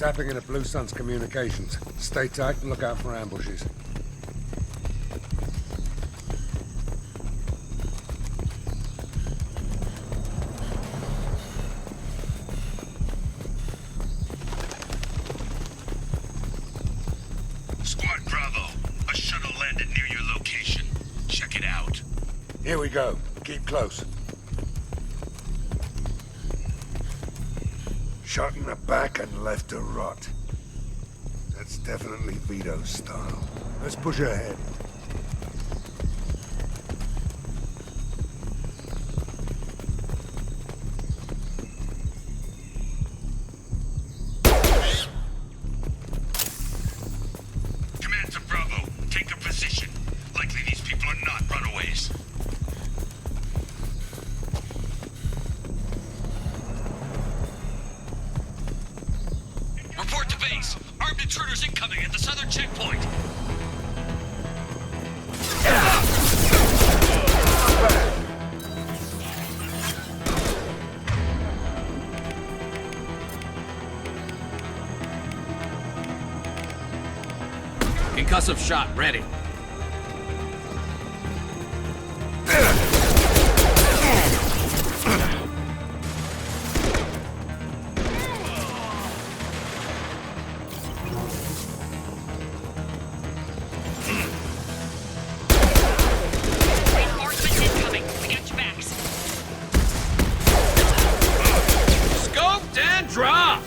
Tapping into Blue Sun's communications. Stay tight and look out for ambushes. Squad Bravo, a shuttle landed near your location. Check it out. Here we go. Keep close. Shot in the back and left to rot. That's definitely Vito's style. Let's push ahead. Command to Bravo, take a position. Likely these people are not runaways. Report to base. Armed intruders incoming at the southern checkpoint. Concussive shot ready. Reinforcements incoming. We got your backs. Scoped and dropped!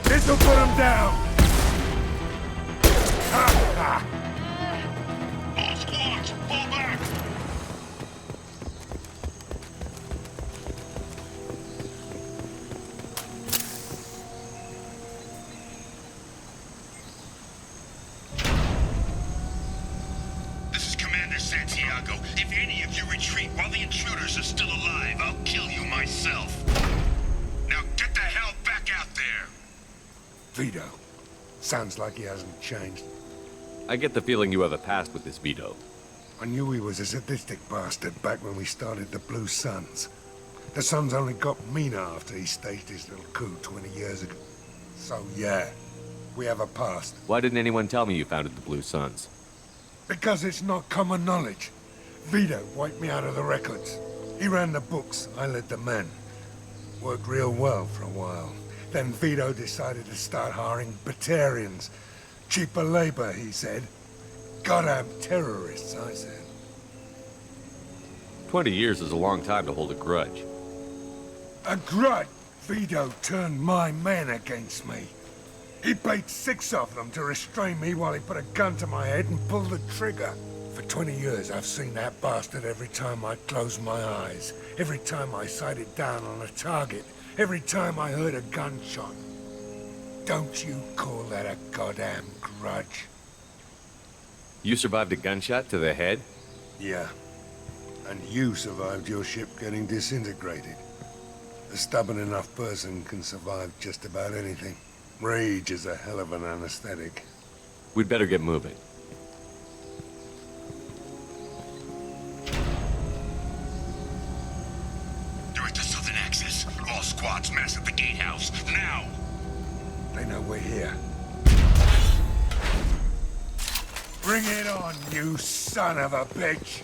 This'll put him down! All squads, fall back! This is Commander Santiago. If any of you retreat while the intruders are still alive, I'll kill you myself. Now get the hell back out there! Vito. Sounds like he hasn't changed. I get the feeling you have a past with this Vito. I knew he was a sadistic bastard back when we started the Blue Suns. The Suns only got meaner after he staged his little coup 20 years ago. So yeah, we have a past. Why didn't anyone tell me you founded the Blue Suns? Because it's not common knowledge. Vito wiped me out of the records. He ran the books, I led the men. Worked real well for a while. Then Vito decided to start hiring Batarians. Cheaper labor, he said. Goddamn terrorists, I said. 20 years is a long time to hold a grudge. A grudge? Vito turned my men against me. He paid 6 of them to restrain me while he put a gun to my head and pulled the trigger. For 20 years, I've seen that bastard every time I closed my eyes. Every time I sighted down on a target. Every time I heard a gunshot. Don't you call that a goddamn grudge? You survived a gunshot to the head? Yeah. And you survived your ship getting disintegrated. A stubborn enough person can survive just about anything. Rage is a hell of an anesthetic. We'd better get moving. They're at the southern axis. All squads mass at the gatehouse, now! They know we're here. Bring it on, you son of a bitch!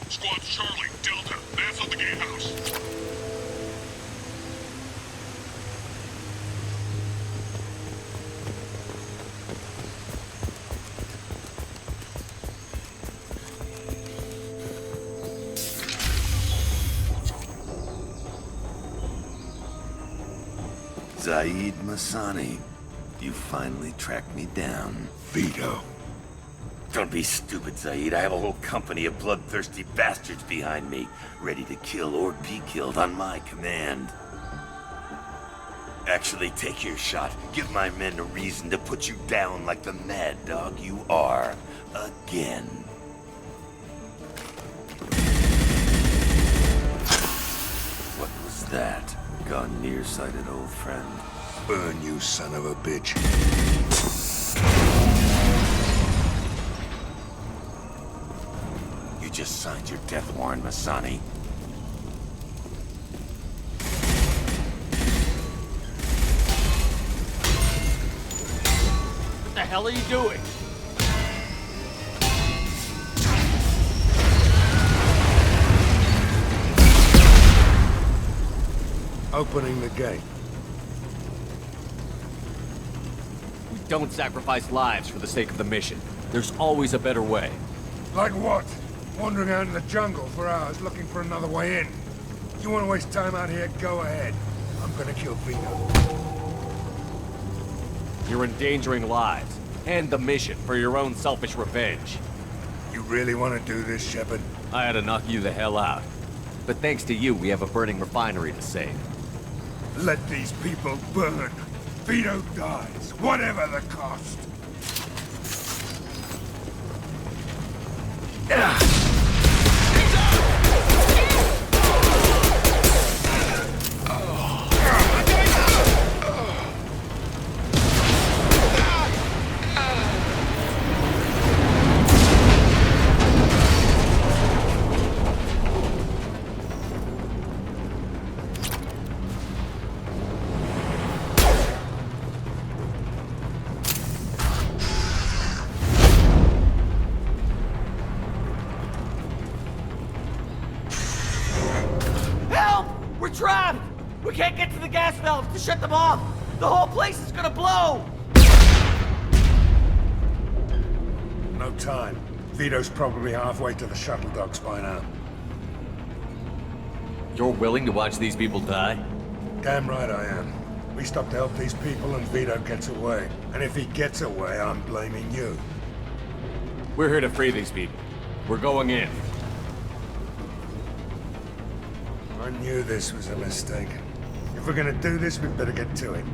Squad Charlie, Delta, mass at the gatehouse. Zaid Masani, you finally tracked me down. Vito. Don't be stupid, Zaid. I have a whole company of bloodthirsty bastards behind me, ready to kill or be killed on my command. Actually, take your shot. Give my men a reason to put you down like the mad dog you are. Again. What was that? Gone nearsighted, old friend. Burn, you son of a bitch. You just signed your death warrant, Masani. What the hell are you doing? Opening the gate. We don't sacrifice lives for the sake of the mission. There's always a better way. Like what? Wandering out in the jungle for hours looking for another way in. You want to waste time out here, go ahead. I'm gonna kill Vito. You're endangering lives and the mission for your own selfish revenge. You really want to do this, Shepard? I had to knock you the hell out. But thanks to you, we have a burning refinery to save. Let these people burn. Vito dies, whatever the cost. Help! We're trapped! We can't get to the gas valves to shut them off! The whole place is gonna blow! No time. Vito's probably halfway to the shuttle docks by now. You're willing to watch these people die? Damn right I am. We stop to help these people and Vito gets away. And if he gets away, I'm blaming you. We're here to free these people. We're going in. I knew this was a mistake. If we're gonna do this, we'd better get to it.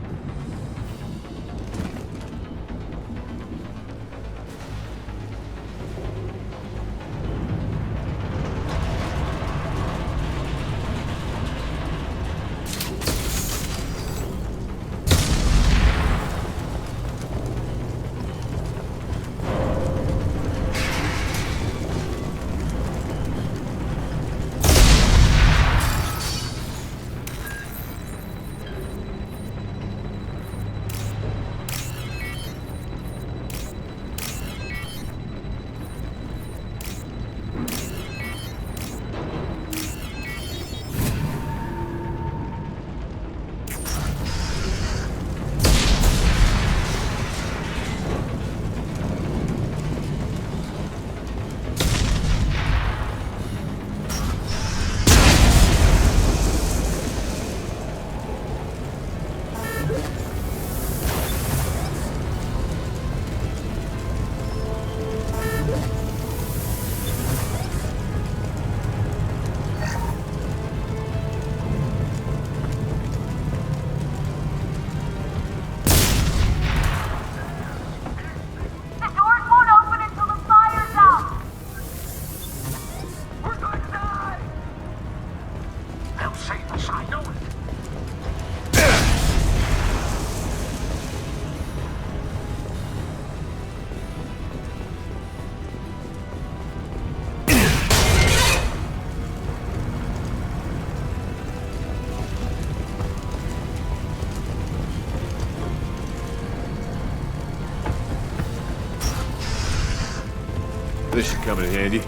This should come in handy.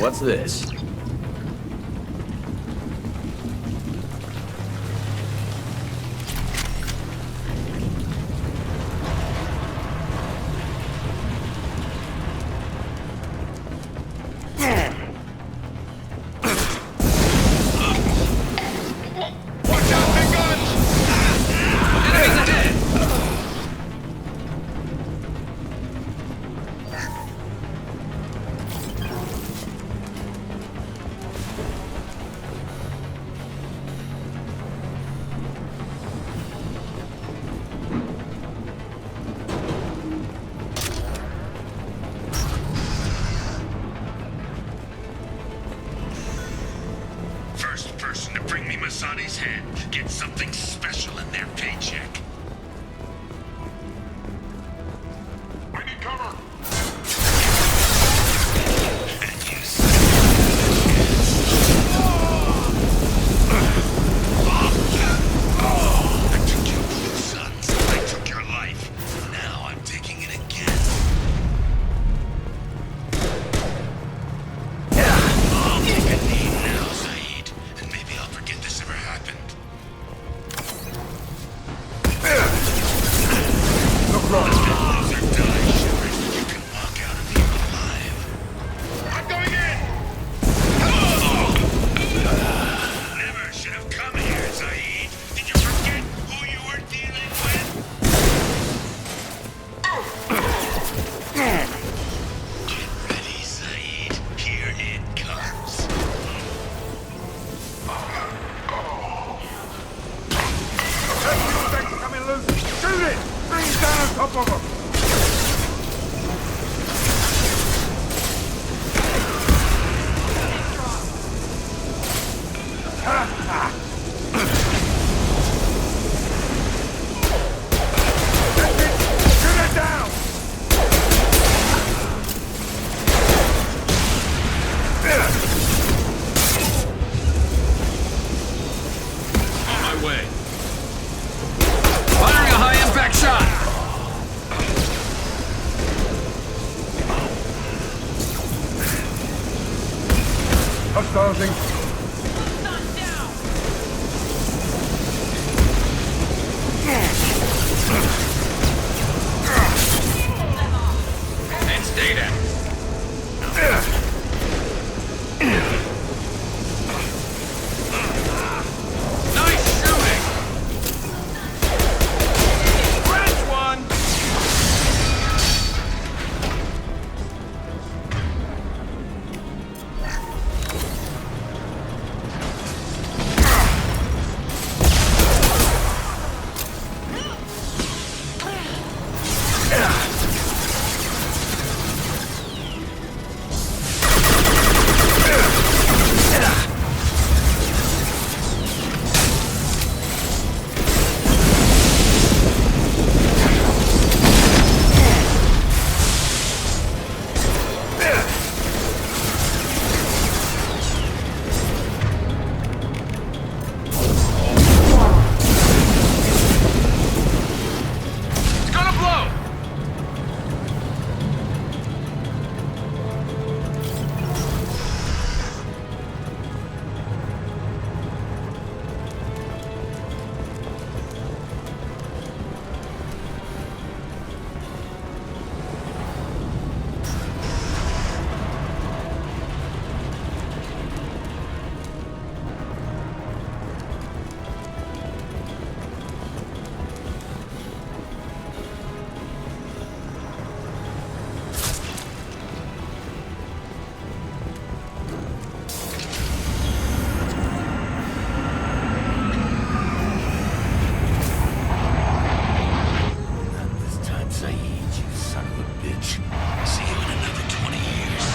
what's this? First person to bring me Masani's head gets something special in their paycheck. I need cover! And you I took your blue sons. I took your life. Now I'm taking it again. Take a knee now, Saeed, and maybe I'll forget this ever happened. Look right. Lose or die, Shepard. You can walk out of here alive. I'm going in! Never should have come here, Saeed. Did you forget who you were dealing with? Get ready, Saeed. Here it comes. Things coming loose. Shoot it! Bring it down on top of them. That's it! Shoot it down! On my way. Firing a high-impact shot! Hostiles in. It's data. Nice shooting! French one! It's gonna blow! Not this time, Saeed, you son of a bitch. See you in another 20 years.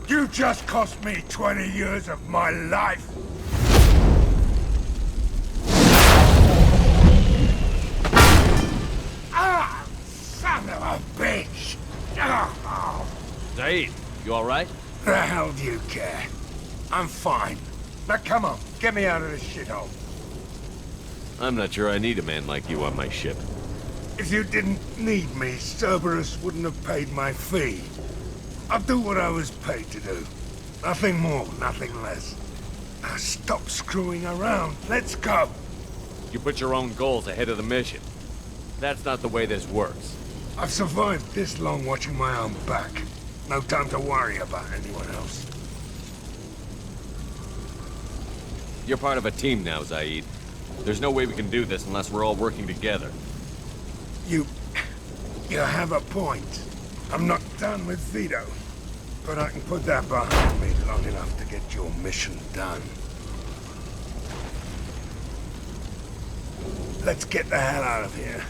You just cost me 20 years of my life. Zaid, you alright? The hell do you care? I'm fine. Now come on, get me out of this shithole. I'm not sure I need a man like you on my ship. If you didn't need me, Cerberus wouldn't have paid my fee. I'll do what I was paid to do. Nothing more, nothing less. Now stop screwing around. Let's go. You put your own goals ahead of the mission. That's not the way this works. I've survived this long watching my own back. No time to worry about anyone else. You're part of a team now, Zaid. There's no way we can do this unless we're all working together. You have a point. I'm not done with Vito. But I can put that behind me long enough to get your mission done. Let's get the hell out of here.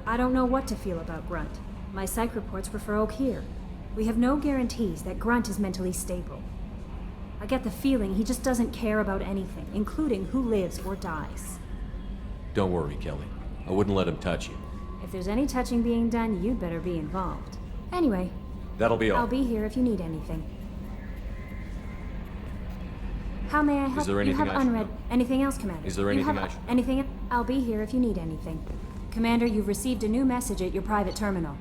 I don't know what to feel about Grunt. My psych reports refer Oak here. We have no guarantees that Grunt is mentally stable. I get the feeling he just doesn't care about anything, including who lives or dies. Don't worry, Kelly. I wouldn't let him touch you. If there's any touching being done, you'd better be involved. Anyway, That'll be all. I'll be here if you need anything. How may I help? Is there anything you have I should unread. know? Anything else, Commander? Is there You anything have I should know? anything? I'll be here if you need anything. Commander, you've received a new message at your private terminal.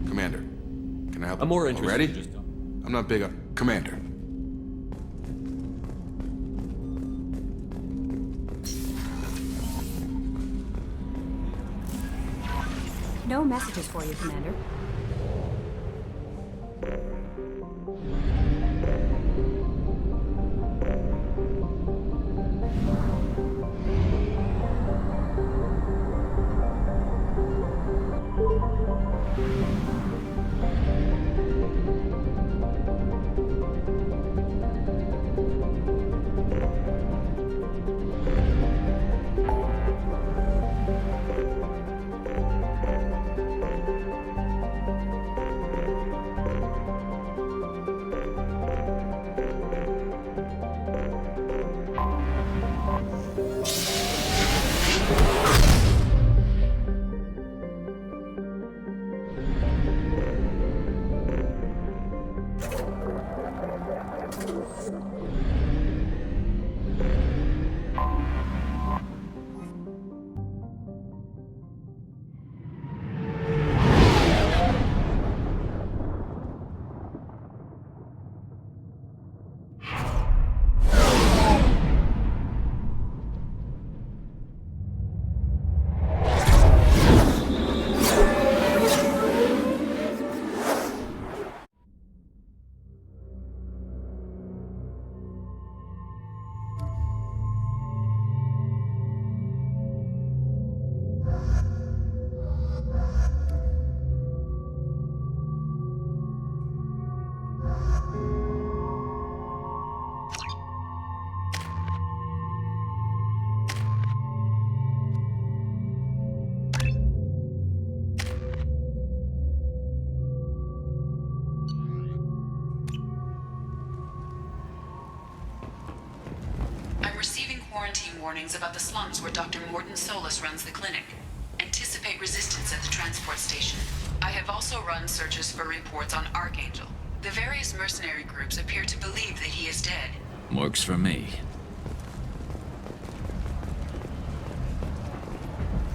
Commander, can I help? I'm more interested Ready? in just... I'm not big on... Commander. No messages for you, Commander. quarantine warnings about the slums where Dr. Mordon Solus runs the clinic. Anticipate resistance at the transport station. I have also run searches for reports on Archangel. The various mercenary groups appear to believe that he is dead. Works for me.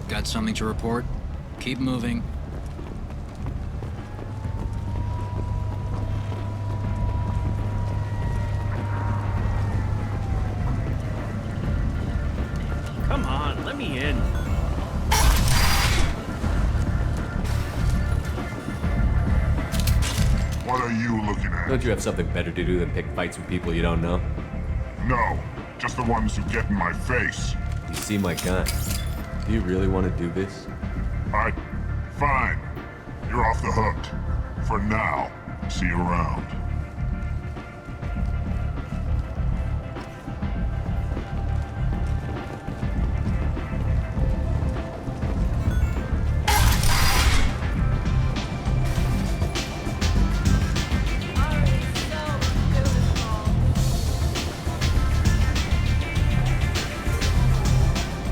Got something to report? Keep moving. Come on, let me in. What are you looking at? Don't you have something better to do than pick fights with people you don't know? No, just the ones who get in my face. You see my gun. Do you really want to do this? Fine. You're off the hook. For now. See you around.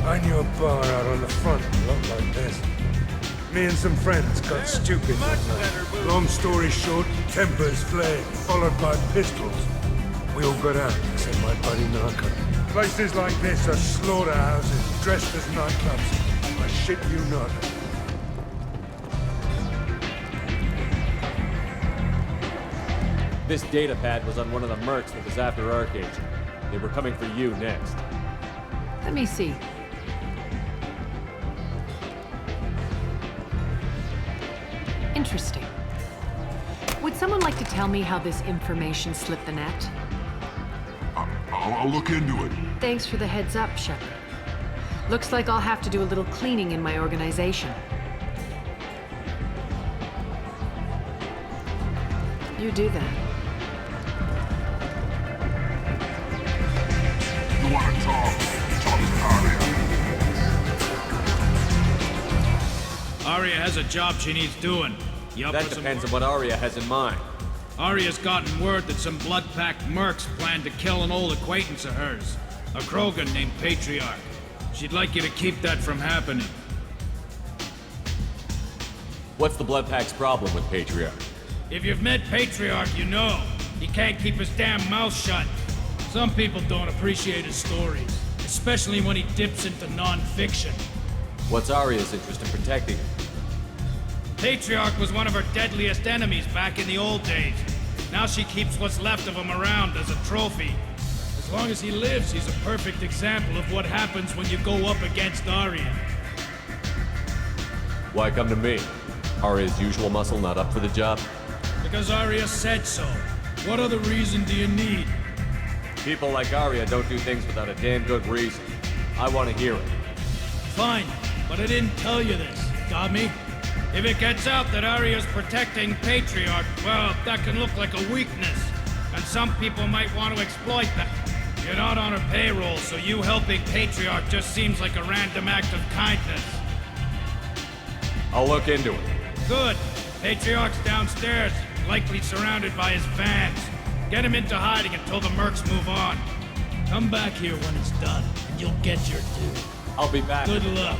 I knew a bar out on the front that looked like this. Me and some friends got stupid one night. Long story short, tempers flared, followed by pistols. We all got out, except my buddy Narco. Places like this are slaughterhouses, dressed as nightclubs. I shit you not. This data pad was on one of the mercs that was after Archangel. They were coming for you next. Let me see. Interesting. Would someone like to tell me how this information slipped the net? I'll look into it. Thanks for the heads up, Shepard. Looks like I'll have to do a little cleaning in my organization. You do that. You want to talk? Talk to Arya. Arya has a job she needs doing. That depends on what Arya has in mind. Arya's gotten word that some blood-packed mercs plan to kill an old acquaintance of hers, a Krogan named Patriarch. She'd like you to keep that from happening. What's the Blood Pack's problem with Patriarch? If you've met Patriarch, you know. He can't keep his damn mouth shut. Some people don't appreciate his stories, especially when he dips into non-fiction. What's Arya's interest in protecting him? Patriarch was one of her deadliest enemies back in the old days. Now she keeps what's left of him around as a trophy. As long as he lives, he's a perfect example of what happens when you go up against Arya. Why come to me? Arya's usual muscle not up for the job? Because Arya said so. What other reason do you need? People like Arya don't do things without a damn good reason. I want to hear it. Fine, but I didn't tell you this. Got me? If it gets out that Arya's protecting Patriarch, well, that can look like a weakness. And some people might want to exploit that. You're not on her payroll, so you helping Patriarch just seems like a random act of kindness. I'll look into it. Good. Patriarch's downstairs, likely surrounded by his fans. Get him into hiding until the mercs move on. Come back here when it's done, and you'll get your due. I'll be back. Good luck.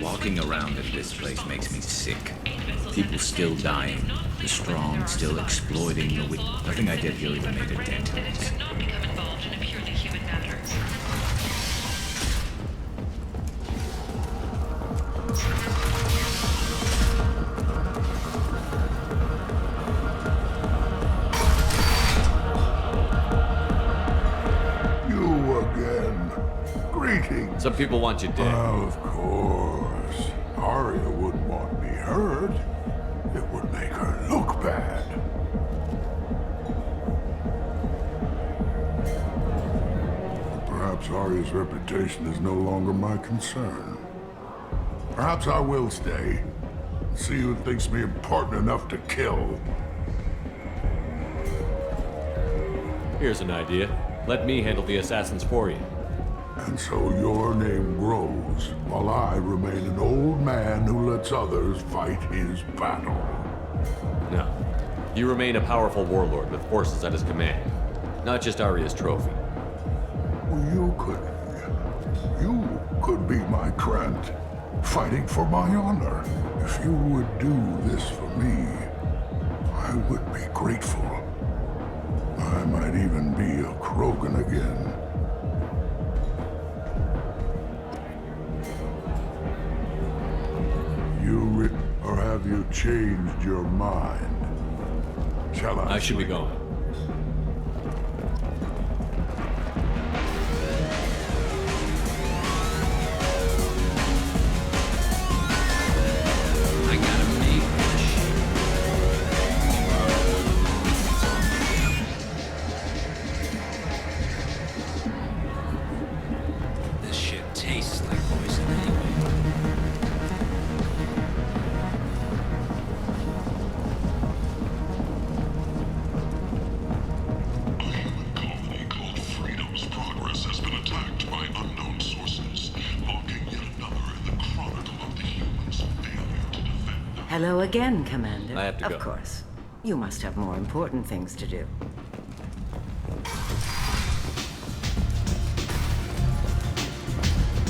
Walking around in this place makes me sick. People still dying. The strong still exploiting the weak. Nothing I did here even made a dent. Not become involved in a purely human matter. You again. Greetings. Some people want you dead. Of course. Arya wouldn't want me hurt. It would make her look bad. Perhaps Arya's reputation is no longer my concern. Perhaps I will stay. See who thinks me important enough to kill. Here's an idea. Let me handle the assassins for you. And so your name grows, while I remain an old man who lets others fight his battle. No. You remain a powerful warlord with forces at his command. Not just Arya's trophy. Well, you could be my Krant, fighting for my honor. If you would do this for me, I would be grateful. I might even be a Krogan again. Or have you changed your mind? Shall I? I should be going. I gotta make this shit tastes like poison anyway. Hello again, Commander. I have to go. Of course. You must have more important things to do.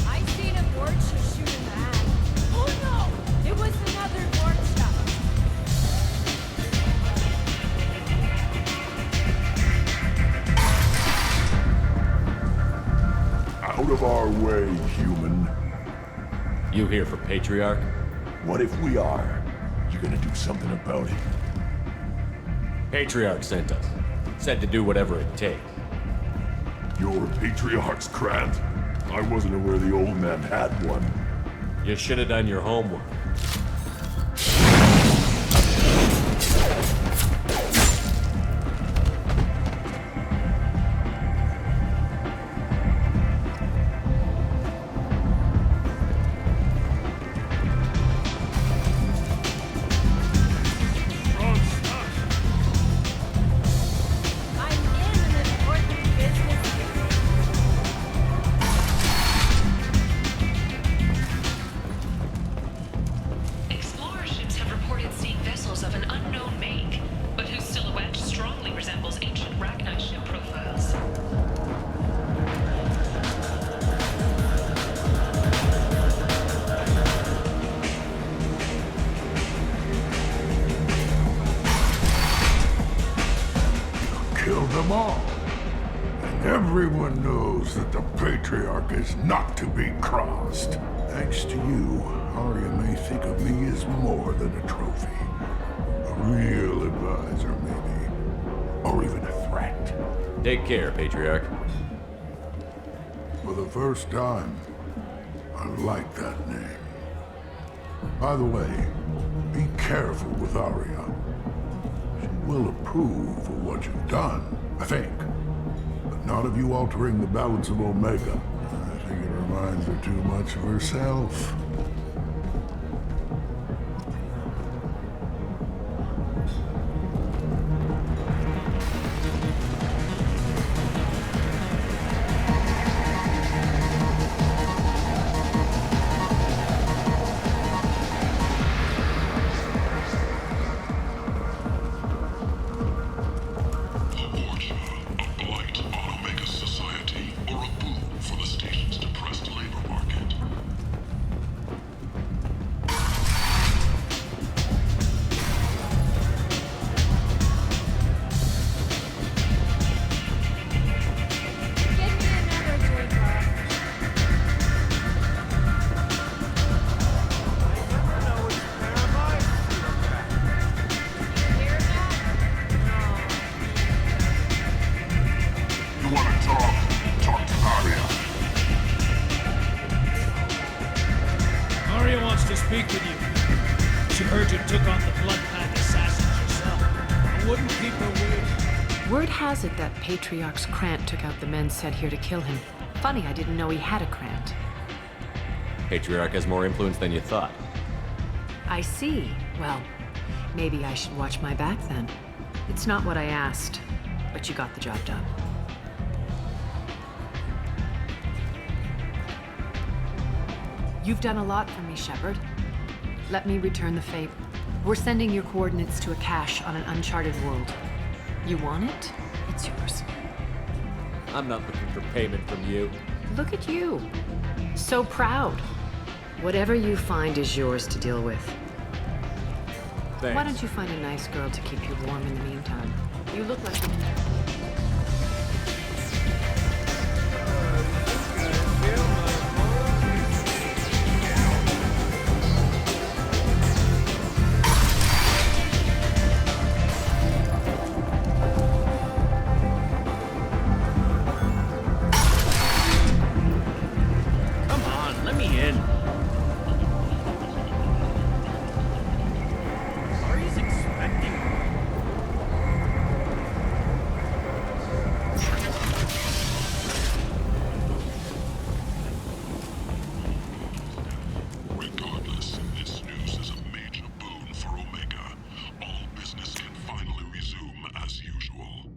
I seen a Borgia shoot a man. Oh no! It was another Borgia. Out of our way, human. You here for Patriarch? What if we are? You gonna do something about it? Patriarch sent us. Said to do whatever it takes. You're Patriarch's Krant? I wasn't aware the old man had one. You should have done your homework. Killed them all. And everyone knows that the Patriarch is not to be crossed. Thanks to you, Arya may think of me as more than a trophy. A real advisor, maybe. Or even a threat. Take care, Patriarch. For the first time, I like that name. By the way, be careful with Arya. She will approve of what you've done, I think. But not of you altering the balance of Omega. I think it reminds her too much of herself. Word has it that Patriarch's Krant took out the men sent here to kill him. Funny, I didn't know he had a Krant. Patriarch has more influence than you thought. I see. Well, maybe I should watch my back then. It's not what I asked, but you got the job done. You've done a lot for me, Shepard. Let me return the favor. We're sending your coordinates to a cache on an uncharted world. You want it? It's yours. I'm not looking for payment from you. Look at you. So proud. Whatever you find is yours to deal with. Thanks. Why don't you find a nice girl to keep you warm in the meantime? You look like you... Come on, let me in. Ari's expecting me. Regardless, this news is a major boon for Omega. All business can finally resume as usual.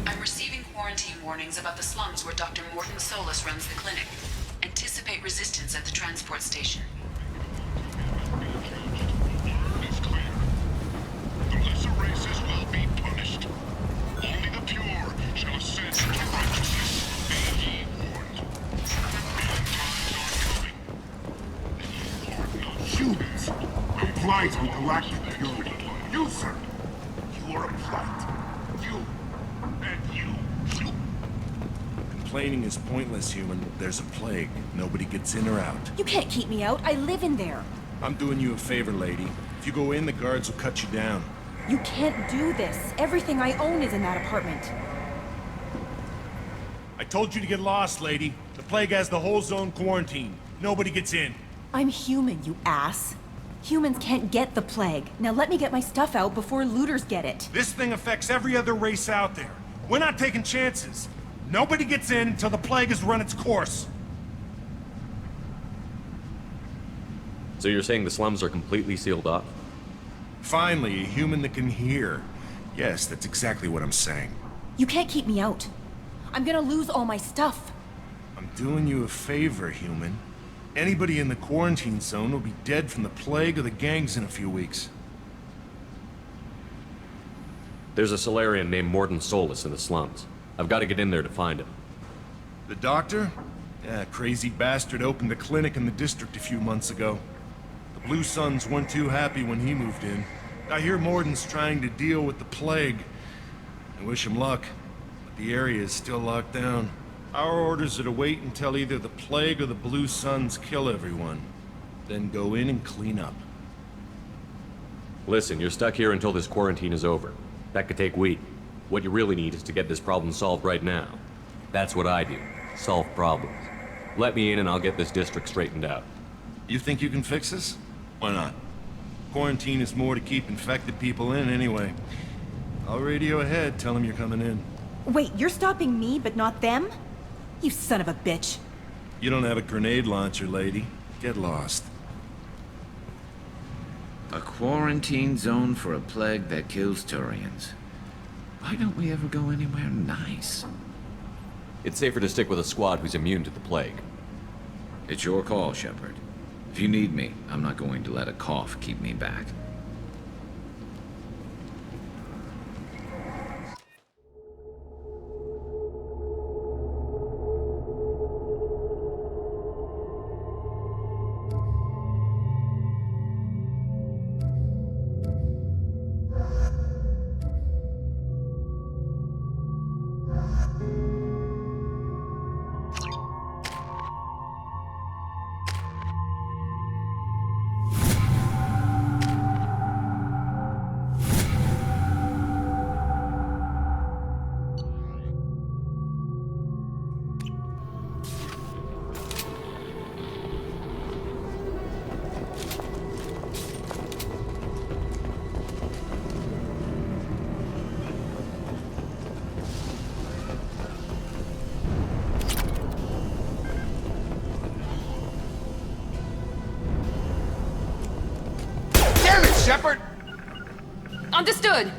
I'm receiving quarantine warnings about the slums where Dr. Mordon Solus runs the clinic. Anticipate resistance at the transport station. It's clear. The lesser races will be punished. Only the pure shall ascend to righteousness. Be ye warned. End times are coming. And you are not Humans, a blight on galactic purity. You, sir, you are a blight. You, and you. Complaining is pointless, human. There's a plague. Nobody gets in or out. You can't keep me out. I live in there. I'm doing you a favor, lady. If you go in, the guards will cut you down. You can't do this. Everything I own is in that apartment. I told you to get lost, lady. The plague has the whole zone quarantined. Nobody gets in. I'm human, you ass. Humans can't get the plague. Now let me get my stuff out before looters get it. This thing affects every other race out there. We're not taking chances. Nobody gets in until the plague has run its course. So you're saying the slums are completely sealed off? Finally, a human that can hear. Yes, that's exactly what I'm saying. You can't keep me out. I'm gonna lose all my stuff. I'm doing you a favor, human. Anybody in the quarantine zone will be dead from the plague or the gangs in a few weeks. There's a Solarian named Mordon Solus in the slums. I've got to get in there to find him. The doctor? Yeah, crazy bastard opened a clinic in the district a few months ago. The Blue Suns weren't too happy when he moved in. I hear Mordon's trying to deal with the plague. I wish him luck, but the area is still locked down. Our orders are to wait until either the plague or the Blue Suns kill everyone. Then go in and clean up. Listen, you're stuck here until this quarantine is over. That could take weeks. What you really need is to get this problem solved right now. That's what I do. Solve problems. Let me in and I'll get this district straightened out. You think you can fix this? Why not? Quarantine is more to keep infected people in anyway. I'll radio ahead, tell them you're coming in. Wait, you're stopping me, but not them? You son of a bitch. You don't have a grenade launcher, lady. Get lost. A quarantine zone for a plague that kills Turians. Why don't we ever go anywhere nice? It's safer to stick with a squad who's immune to the plague. It's your call, Shepard. If you need me, I'm not going to let a cough keep me back. Shepard! Understood!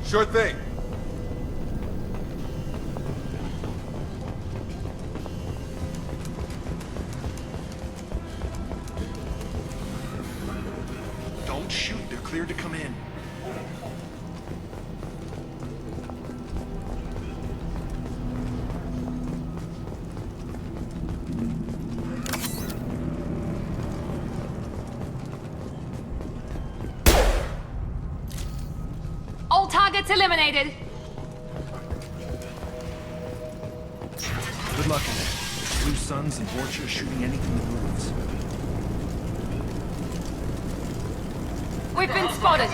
Sure thing. Don't shoot, they're cleared to come in. All targets eliminated! Good luck in there. Blue Suns and Vorcha shooting anything that moves. We've been spotted!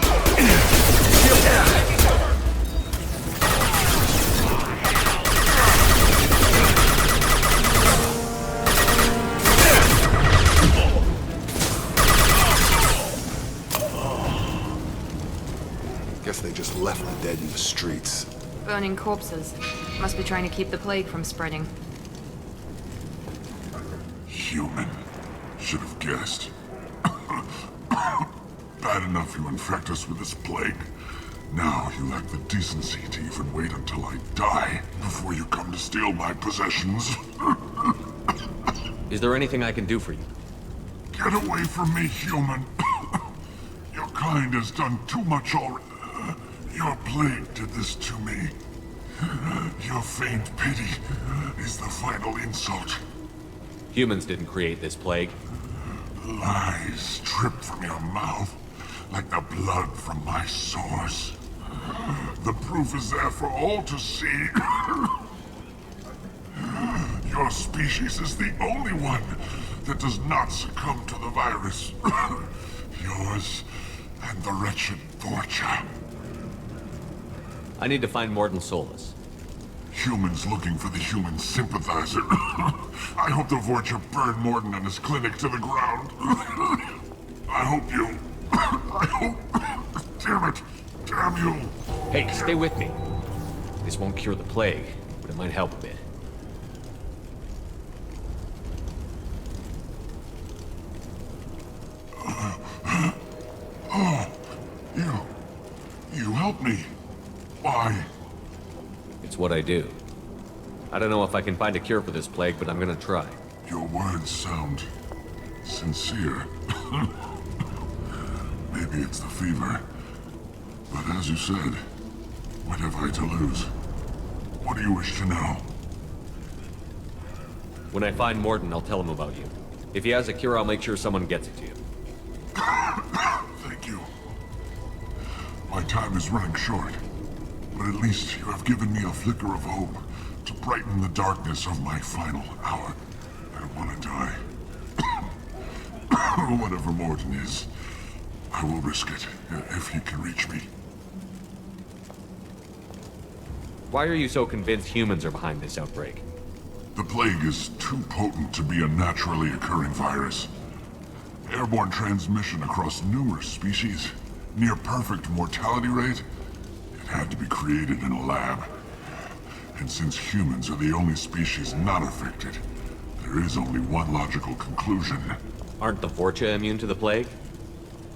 Guess they just left the dead in the streets. Burning corpses. Must be trying to keep the plague from spreading. Human. Should have guessed. Bad enough you infect us with this plague. Now you lack the decency to even wait until I die before you come to steal my possessions. Is there anything I can do for you? Get away from me, human. Your kind has done too much already. Your plague did this to me. Your faint pity is the final insult. Humans didn't create this plague. Lies drip from your mouth like the blood from my sores. The proof is there for all to see. Your species is the only one that does not succumb to the virus. Yours and the wretched Vorcha. I need to find Mordon Solus. Humans looking for the human sympathizer. I hope the Vorcha burn Mordon and his clinic to the ground. I hope you... I hope... Damn it! Damn you! Hey, stay with me. This won't cure the plague, but it might help a bit. Oh, you helped me. Why? It's what I do. I don't know if I can find a cure for this plague, but I'm gonna try. Your words sound sincere. Maybe it's the fever. But as you said, what have I to lose? What do you wish to know? When I find Mordon, I'll tell him about you. If he has a cure, I'll make sure someone gets it to you. Thank you. My time is running short, but at least you have given me a flicker of hope to brighten the darkness of my final hour. I don't want to die. Whatever Mordon is, I will risk it if he can reach me. Why are you so convinced humans are behind this outbreak? The plague is too potent to be a naturally occurring virus. Airborne transmission across numerous species, near perfect mortality rate. It had to be created in a lab. And since humans are the only species not affected, there is only one logical conclusion. Aren't the Vorcha immune to the plague?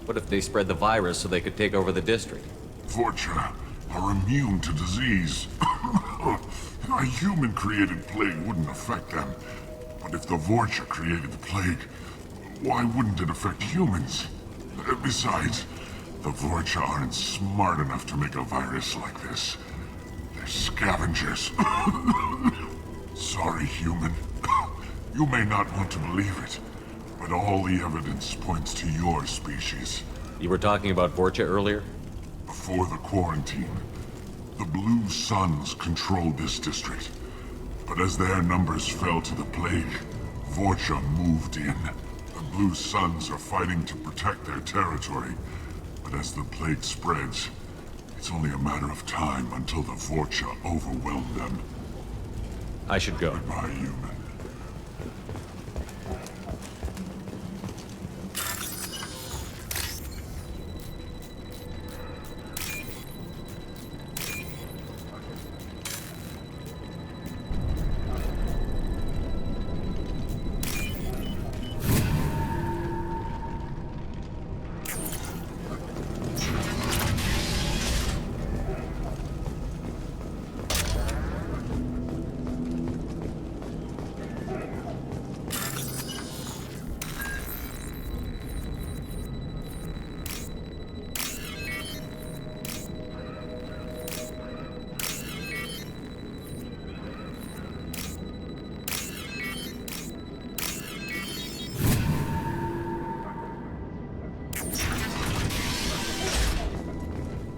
What if they spread the virus so they could take over the district? Vorcha are immune to disease. A human-created plague wouldn't affect them. But if the Vorcha created the plague, why wouldn't it affect humans? Besides, the Vorcha aren't smart enough to make a virus like this. They're scavengers. Sorry, human. You may not want to believe it, but all the evidence points to your species. You were talking about Vorcha earlier? Before the quarantine, the Blue Suns controlled this district. But as their numbers fell to the plague, Vorcha moved in. The Blue Suns are fighting to protect their territory. But as the plague spreads, it's only a matter of time until the Vorcha overwhelm them. I should go. Goodbye, human.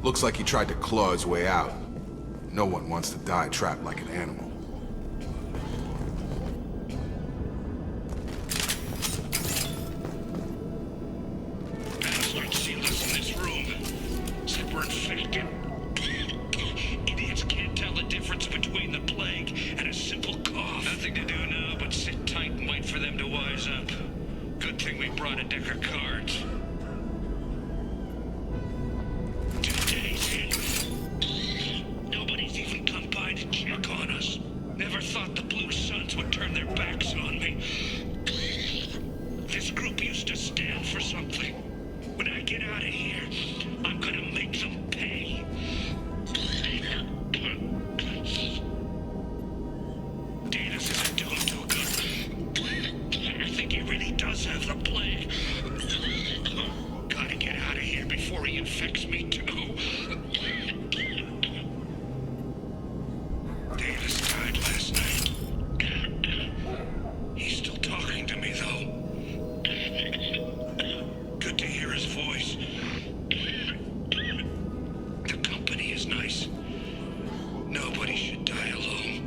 Looks like he tried to claw his way out. No one wants to die trapped like an animal. Bastards sealed us in this room. Said we're infected. Idiots can't tell the difference between the plague and a simple cough. Nothing to do now but sit tight and wait for them to wise up. Good thing we brought a deck of cards. Nobody's even come by to check on us. Never thought the Blue Suns would turn their backs on me. This group used to stand for something. When I get out of here, I'm gonna make them pay. Davis isn't doing too good. I think he really does have the plague. Gotta get out of here before he infects me too. Davis died last night. He's still talking to me, though. Good to hear his voice. The company is nice. Nobody should die alone.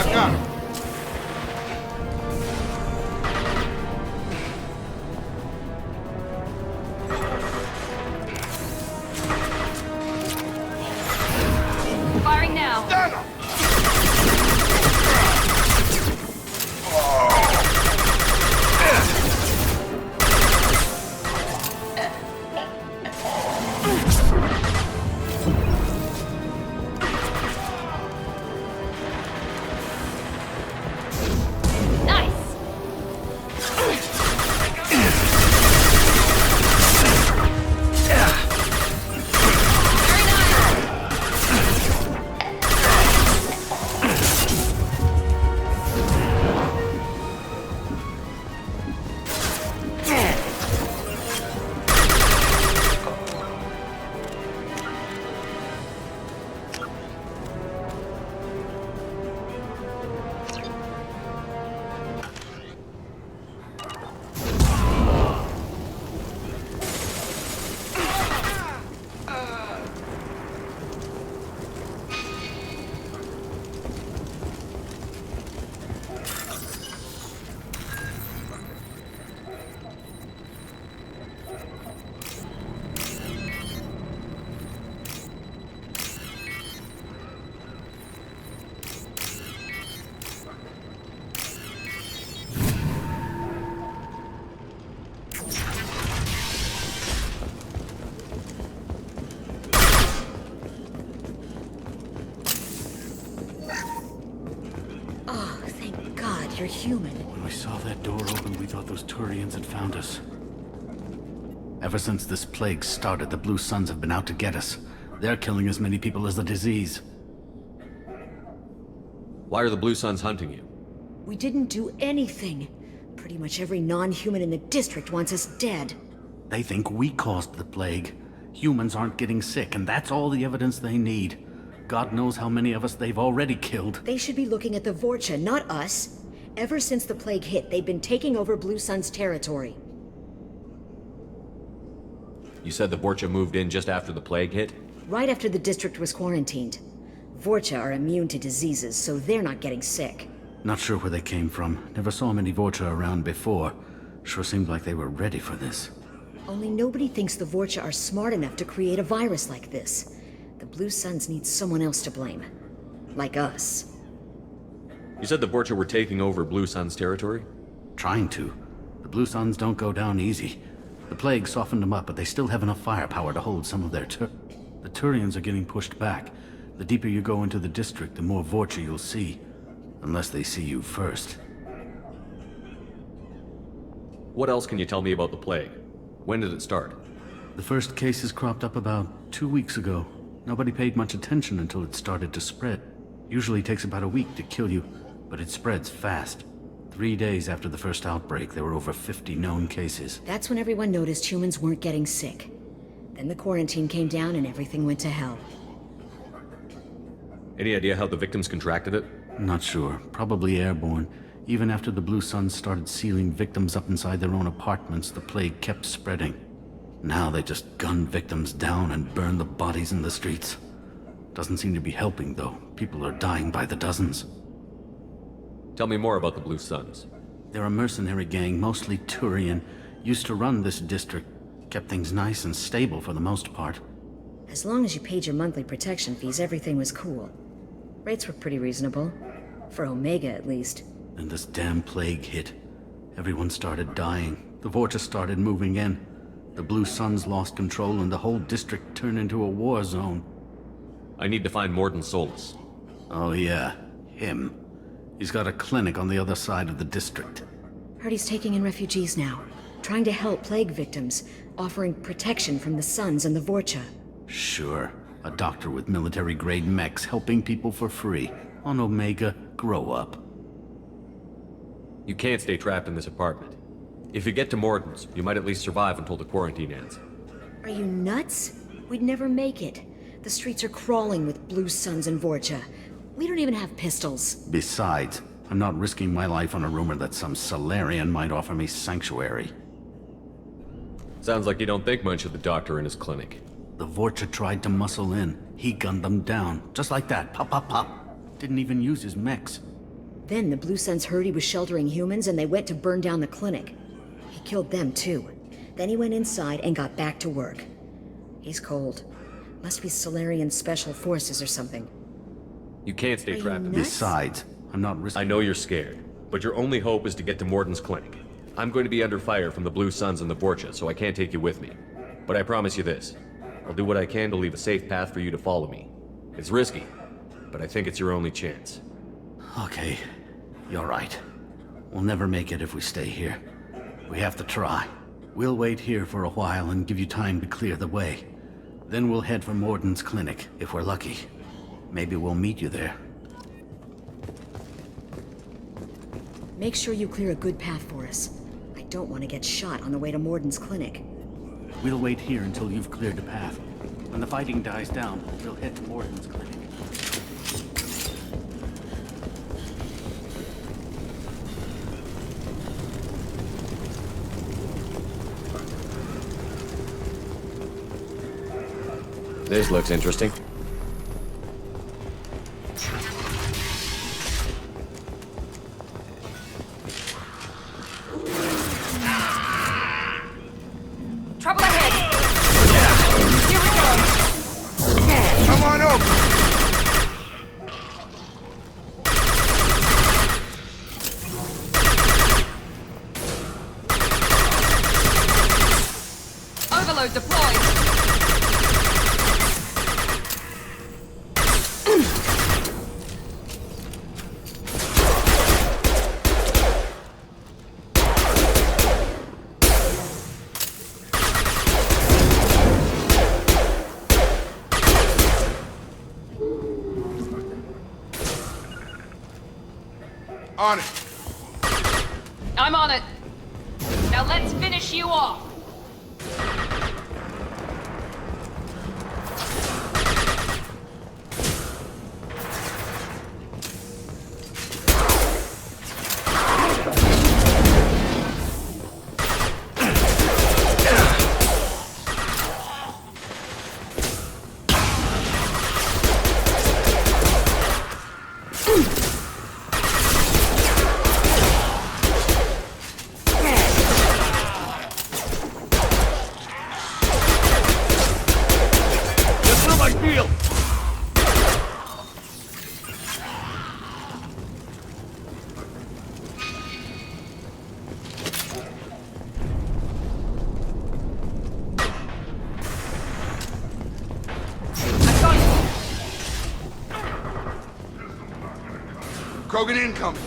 I got him. Firing now. You're human. When we saw that door open, we thought those Turians had found us. Ever since this plague started, the Blue Suns have been out to get us. They're killing as many people as the disease. Why are the Blue Suns hunting you? We didn't do anything. Pretty much every non-human in the district wants us dead. They think we caused the plague. Humans aren't getting sick, and that's all the evidence they need. God knows how many of us they've already killed. They should be looking at the Vorcha, not us. Ever since the plague hit, they've been taking over Blue Sun's territory. You said the Vorcha moved in just after the plague hit? Right after the district was quarantined. Vorcha are immune to diseases, so they're not getting sick. Not sure where they came from. Never saw many Vorcha around before. Sure seemed like they were ready for this. Only nobody thinks the Vorcha are smart enough to create a virus like this. The Blue Suns need someone else to blame. Like us. You said the Vorcha were taking over Blue Sun's territory? Trying to. The Blue Suns don't go down easy. The plague softened them up, but they still have enough firepower to hold some of their The Turians are getting pushed back. The deeper you go into the district, the more Vorcha you'll see. Unless they see you first. What else can you tell me about the plague? When did it start? The first cases cropped up about 2 weeks ago. Nobody paid much attention until it started to spread. Usually takes about a week to kill you, but it spreads fast. 3 days after the first outbreak, there were over 50 known cases. That's when everyone noticed humans weren't getting sick. Then the quarantine came down and everything went to hell. Any idea how the victims contracted it? Not sure. Probably airborne. Even after the Blue Suns started sealing victims up inside their own apartments, the plague kept spreading. Now they just gun victims down and burn the bodies in the streets. Doesn't seem to be helping, though. People are dying by the dozens. Tell me more about the Blue Suns. They're a mercenary gang, mostly Turian. Used to run this district. Kept things nice and stable for the most part. As long as you paid your monthly protection fees, everything was cool. Rates were pretty reasonable. For Omega, at least. Then this damn plague hit. Everyone started dying. The Vorcha started moving in. The Blue Suns lost control and the whole district turned into a war zone. I need to find Mordon Solus. Oh yeah, him. He's got a clinic on the other side of the district. Heard he's taking in refugees now. Trying to help plague victims. Offering protection from the Suns and the Vorcha. Sure. A doctor with military-grade mechs helping people for free. On Omega, grow up. You can't stay trapped in this apartment. If you get to Mordon's, you might at least survive until the quarantine ends. Are you nuts? We'd never make it. The streets are crawling with Blue Suns and Vorcha. We don't even have pistols. Besides, I'm not risking my life on a rumor that some Solarian might offer me sanctuary. Sounds like you don't think much of the doctor in his clinic. The Vorcha tried to muscle in. He gunned them down. Just like that. Pop, pop, pop. Didn't even use his mechs. Then the Blue Suns heard he was sheltering humans and they went to burn down the clinic. He killed them too. Then he went inside and got back to work. He's cold. Must be Solarian Special Forces or something. You can't stay trapped in this. Besides, I'm not risking... I know you're scared, but your only hope is to get to Mordon's clinic. I'm going to be under fire from the Blue Suns and the Vorcha, so I can't take you with me. But I promise you this. I'll do what I can to leave a safe path for you to follow me. It's risky, but I think it's your only chance. Okay, you're right. We'll never make it if we stay here. We have to try. We'll wait here for a while and give you time to clear the way. Then we'll head for Mordon's clinic, if we're lucky. Maybe we'll meet you there. Make sure you clear a good path for us. I don't want to get shot on the way to Mordon's clinic. We'll wait here until you've cleared the path. When the fighting dies down, we'll head to Mordon's clinic. This looks interesting. Trouble ahead! Here we go! Come on over! Overload deployed! On it. I'm on it. Now let's finish you off. Krogan incoming.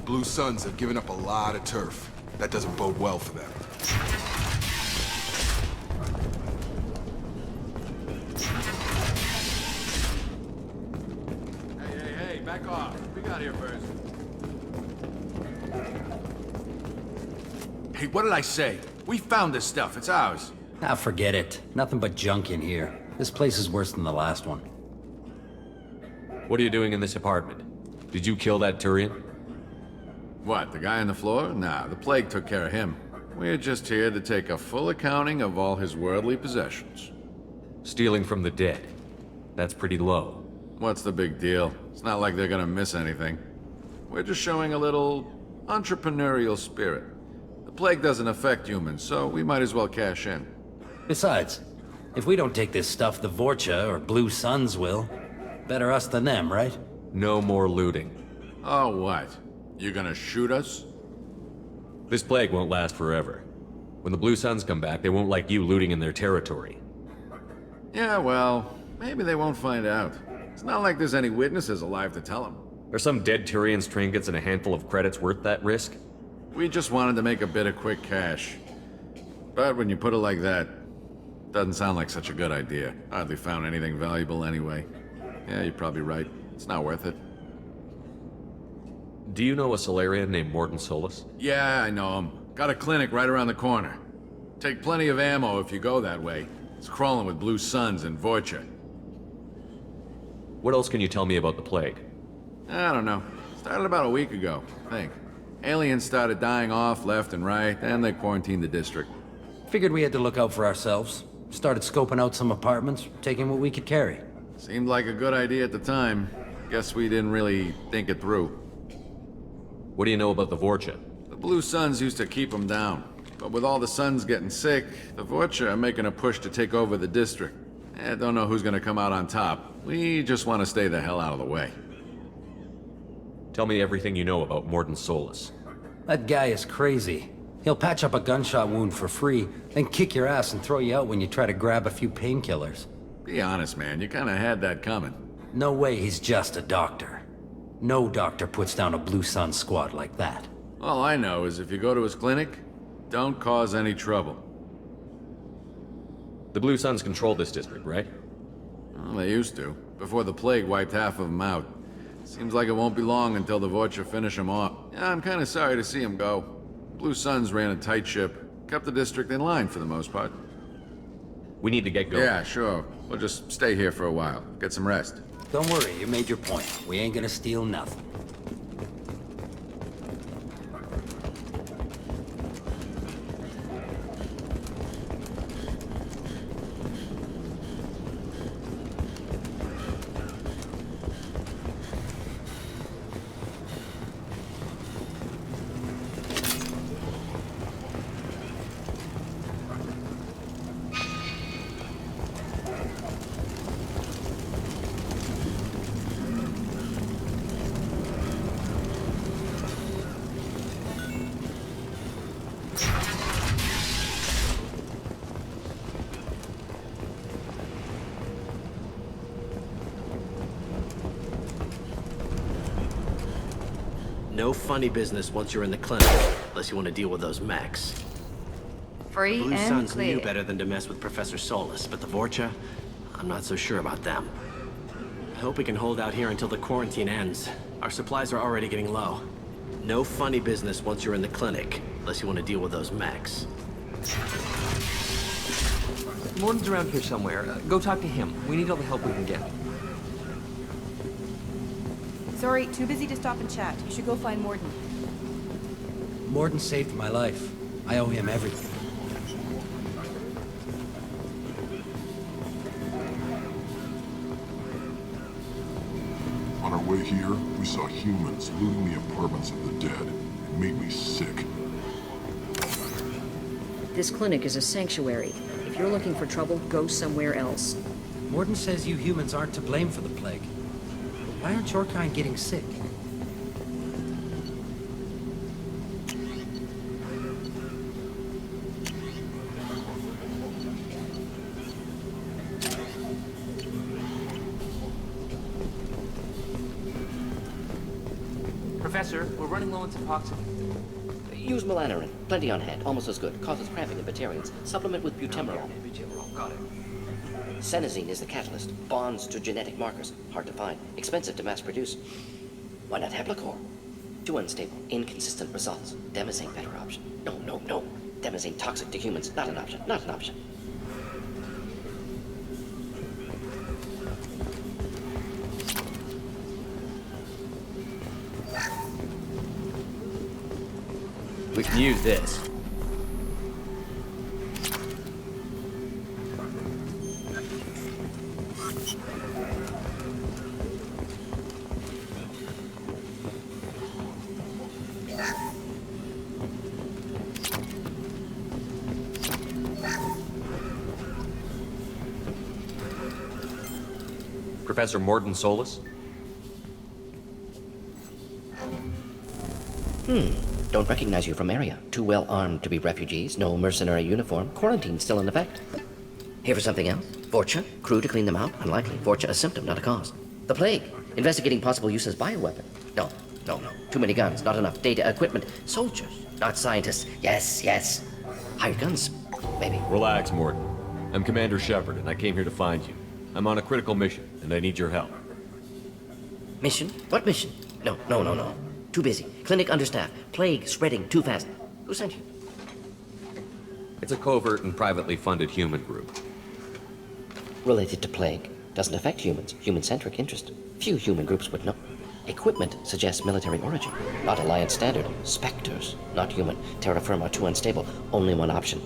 Blue Suns have given up a lot of turf. That doesn't bode well for them. Hey, back off. We got here first. Hey, what did I say? We found this stuff. It's ours. Ah, forget it. Nothing but junk in here. This place is worse than the last one. What are you doing in this apartment? Did you kill that Turian? What, the guy on the floor? Nah, the plague took care of him. We're just here to take a full accounting of all his worldly possessions. Stealing from the dead. That's pretty low. What's the big deal? It's not like they're gonna miss anything. We're just showing a little entrepreneurial spirit. The plague doesn't affect humans, so we might as well cash in. Besides, if we don't take this stuff, the Vorcha or Blue Suns will. Better us than them, right? No more looting. Oh, what? You gonna shoot us? This plague won't last forever. When the Blue Suns come back, they won't like you looting in their territory. Yeah, well, maybe they won't find out. It's not like there's any witnesses alive to tell them. Are some dead Turian's trinkets and a handful of credits worth that risk? We just wanted to make a bit of quick cash. But when you put it like that, doesn't sound like such a good idea. Hardly found anything valuable anyway. Yeah, you're probably right. It's not worth it. Do you know a Solarian named Mordon Solus? Yeah, I know him. Got a clinic right around the corner. Take plenty of ammo if you go that way. It's crawling with Blue Suns and Vorcha. What else can you tell me about the plague? I don't know. Started about a week ago, I think. Aliens started dying off left and right, and they quarantined the district. Figured we had to look out for ourselves. Started scoping out some apartments, taking what we could carry. Seemed like a good idea at the time. Guess we didn't really think it through. What do you know about the Vorcha? The Blue Suns used to keep them down. But with all the Suns getting sick, the Vorcha are making a push to take over the district. I don't know who's gonna come out on top. We just want to stay the hell out of the way. Tell me everything you know about Mordon Solus. That guy is crazy. He'll patch up a gunshot wound for free, then kick your ass and throw you out when you try to grab a few painkillers. Be honest, man. You kinda had that coming. No way he's just a doctor. No doctor puts down a Blue Sun squad like that. All I know is if you go to his clinic, don't cause any trouble. The Blue Suns control this district, right? Well, they used to, before the plague wiped half of them out. Seems like it won't be long until the Vorcha finish them off. Yeah, I'm kinda sorry to see him go. Blue Suns ran a tight ship, kept the district in line for the most part. We need to get going. Yeah, sure. We'll just stay here for a while, get some rest. Don't worry, you made your point. We ain't gonna steal nothing. No funny business once you're in the clinic, unless you want to deal with those mechs. Free Blue and Suns clear. knew better than to mess with Professor Solus, but the Vorcha, I'm not so sure about them. I hope we can hold out here until the quarantine ends. Our supplies are already getting low. No funny business once you're in the clinic, unless you want to deal with those mechs. Mordon's around here somewhere. Go talk to him. We need all the help we can get. Sorry, too busy to stop and chat. You should go find Mordon. Mordon saved my life. I owe him everything. On our way here, we saw humans looting the apartments of the dead. It made me sick. This clinic is a sanctuary. If you're looking for trouble, go somewhere else. Mordon says you humans aren't to blame for the plague. Why aren't your kind getting sick? Professor, we're running low on toxin. Use melanorin. Plenty on hand. Almost as good. Causes cramping in Batarians. Supplement with butemerol. Got it. Senesine is the catalyst. Bonds to genetic markers. Hard to find. Expensive to mass produce. Why not Heplicor? Too unstable. Inconsistent results. Demazane better option. No. Demazane toxic to humans. Not an option. Not an option. We can use this. Professor Mordon Solus? Don't recognize you from area. Too well armed to be refugees. No mercenary uniform. Quarantine still in effect. Here for something else? Vorcha? Crew to clean them out? Unlikely. Vorcha a symptom, not a cause. The plague? Investigating possible use as bioweapon? No. Too many guns, not enough data, equipment. Soldiers, not scientists. Yes. Hired guns, maybe. Relax, Mordon. I'm Commander Shepard, and I came here to find you. I'm on a critical mission, and I need your help. Mission? What mission? No. Too busy. Clinic understaffed. Plague spreading too fast. Who sent you? It's a covert and privately funded human group. Related to plague. Doesn't affect humans. Human-centric interest. Few human groups would know. Equipment suggests military origin. Not Alliance standard. Spectres. Not human. Terra firma too unstable. Only one option.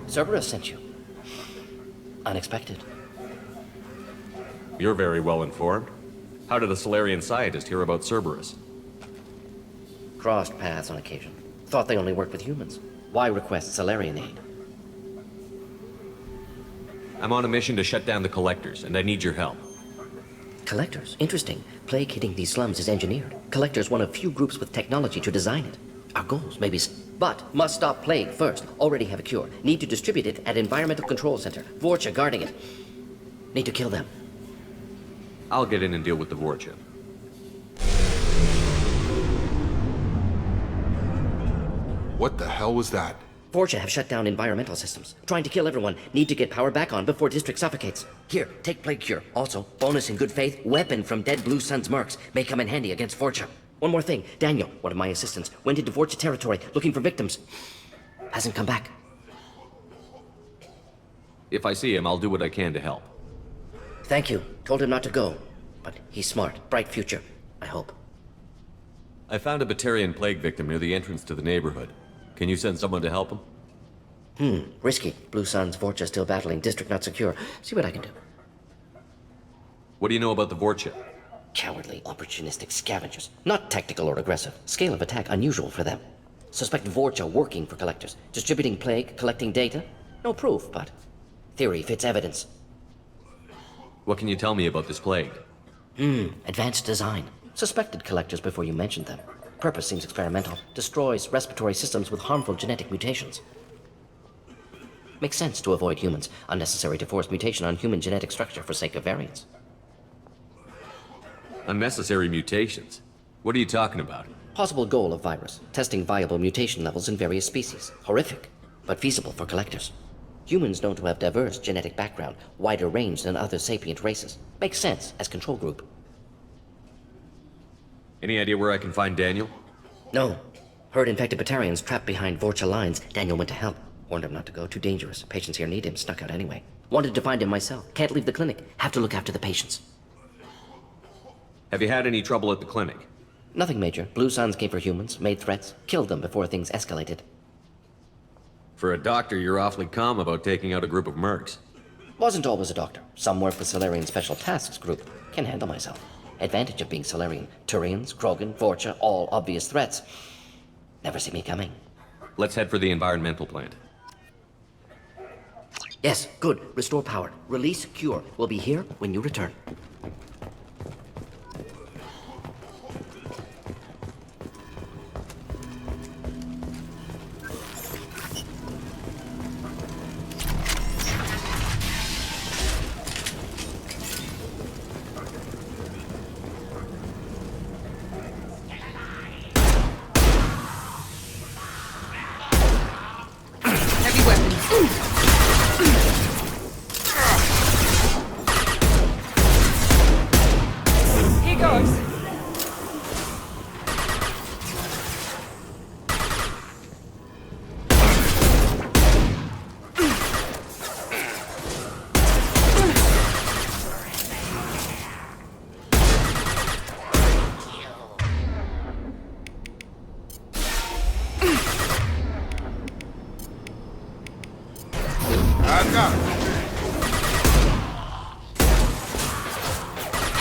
Cerberus sent you. Unexpected. You're very well informed. How did a Solarian scientist hear about Cerberus? Crossed paths on occasion. Thought they only worked with humans. Why request Solarian aid? I'm on a mission to shut down the Collectors, and I need your help. Collectors? Interesting. Plague hitting these slums is engineered. Collectors one of few groups with technology to design it. Our goals, maybe. But must stop plague first. Already have a cure. Need to distribute it at Environmental Control Center. Vorcha guarding it. Need to kill them. I'll get in and deal with the Vorcha. What the hell was that? Vorcha have shut down environmental systems. Trying to kill everyone. Need to get power back on before district suffocates. Here, take plague cure. Also, bonus in good faith, weapon from dead Blue Sun's mercs. May come in handy against Vorcha. One more thing. Daniel, one of my assistants, went into Vorcha territory looking for victims. Hasn't come back. If I see him, I'll do what I can to help. Thank you. Told him not to go. But he's smart. Bright future. I hope. I found a Batarian plague victim near the entrance to the neighborhood. Can you send someone to help him? Risky. Blue Sun's Vorcha still battling. District not secure. See what I can do. What do you know about the Vorcha? Cowardly, opportunistic scavengers. Not tactical or aggressive. Scale of attack unusual for them. Suspect Vorcha working for Collectors. Distributing plague, collecting data. No proof, but theory fits evidence. What can you tell me about this plague? Advanced design. Suspected Collectors before you mentioned them. Purpose seems experimental. Destroys respiratory systems with harmful genetic mutations. Makes sense to avoid humans. Unnecessary to force mutation on human genetic structure for sake of variance. Unnecessary mutations? What are you talking about? Possible goal of virus. Testing viable mutation levels in various species. Horrific, but feasible for Collectors. Humans known to have diverse genetic background, wider range than other sapient races. Makes sense as control group. Any idea where I can find Daniel? No. Heard infected Batarians trapped behind Vorcha lines. Daniel went to help. Warned him not to go. Too dangerous. Patients here need him. Snuck out anyway. Wanted to find him myself. Can't leave the clinic. Have to look after the patients. Have you had any trouble at the clinic? Nothing major. Blue Suns came for humans, made threats, killed them before things escalated. For a doctor, you're awfully calm about taking out a group of mercs. Wasn't always a doctor. Some work with Solarian Special Tasks Group. Can handle myself. Advantage of being Solarian. Turians, Krogan, Vorcha, all obvious threats. Never see me coming. Let's head for the environmental plant. Yes, good. Restore power. Release cure. We'll be here when you return.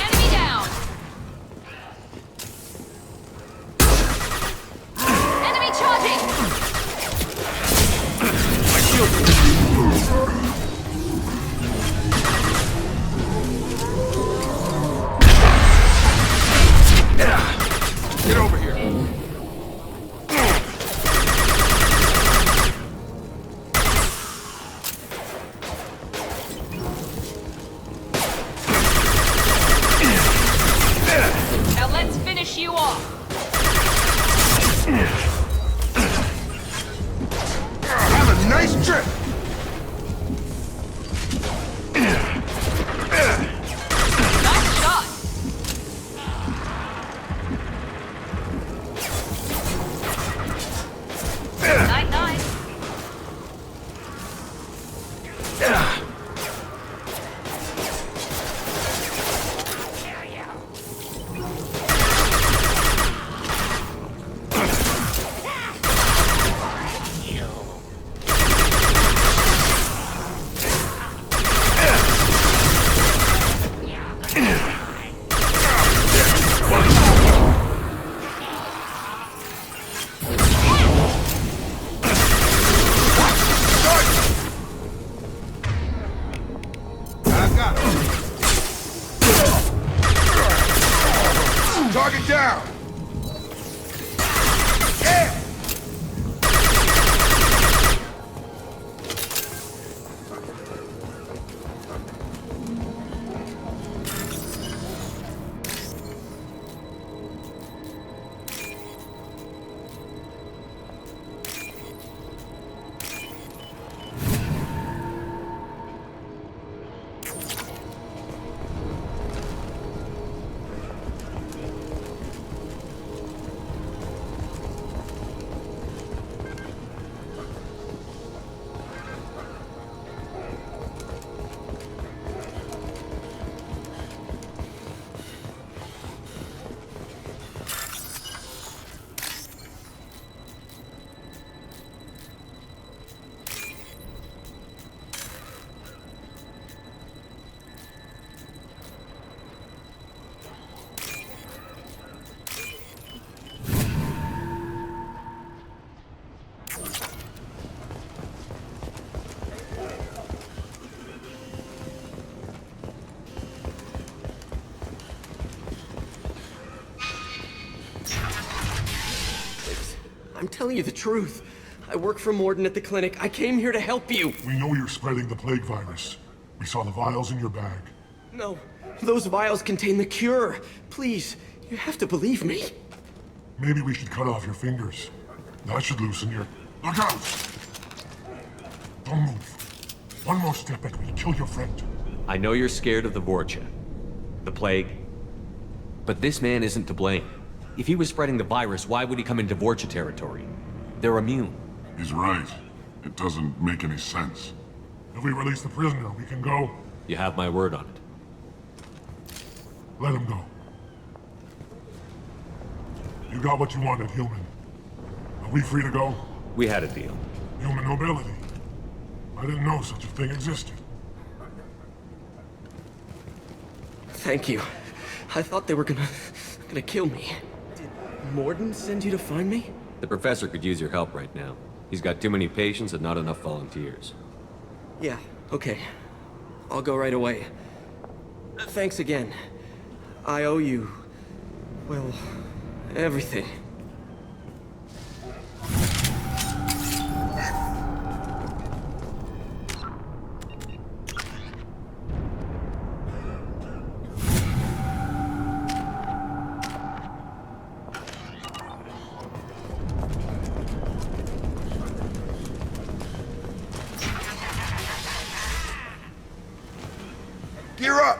Enemy down! Enemy charging! My shield! Get over here. Target down! I'm telling you the truth. I work for Mordon at the clinic. I came here to help you. We know you're spreading the plague virus. We saw the vials in your bag. No, those vials contain the cure. Please, you have to believe me. Maybe we should cut off your fingers. That should loosen your... Look out! Don't move. One more step and we'll kill your friend. I know you're scared of the Vorcha, the plague, but this man isn't to blame. If he was spreading the virus, why would he come into Vorcha territory? They're immune. He's right. It doesn't make any sense. If we release the prisoner, we can go. You have my word on it. Let him go. You got what you wanted, human. Are we free to go? We had a deal. Human nobility. I didn't know such a thing existed. Thank you. I thought they were gonna kill me. Did Mordon send you to find me? The professor could use your help right now. He's got too many patients and not enough volunteers. Yeah, okay. I'll go right away. Thanks again. I owe you... well, everything. Gear up!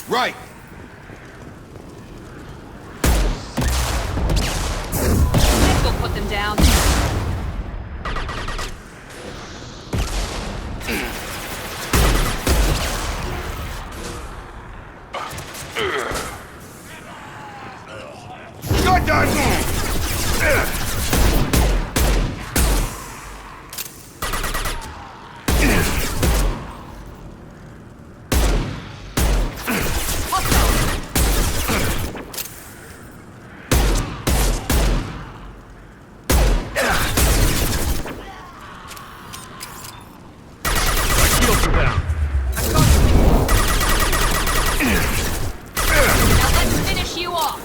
Right! Let's go put them down. You're done! shields are down. Now let's finish you off.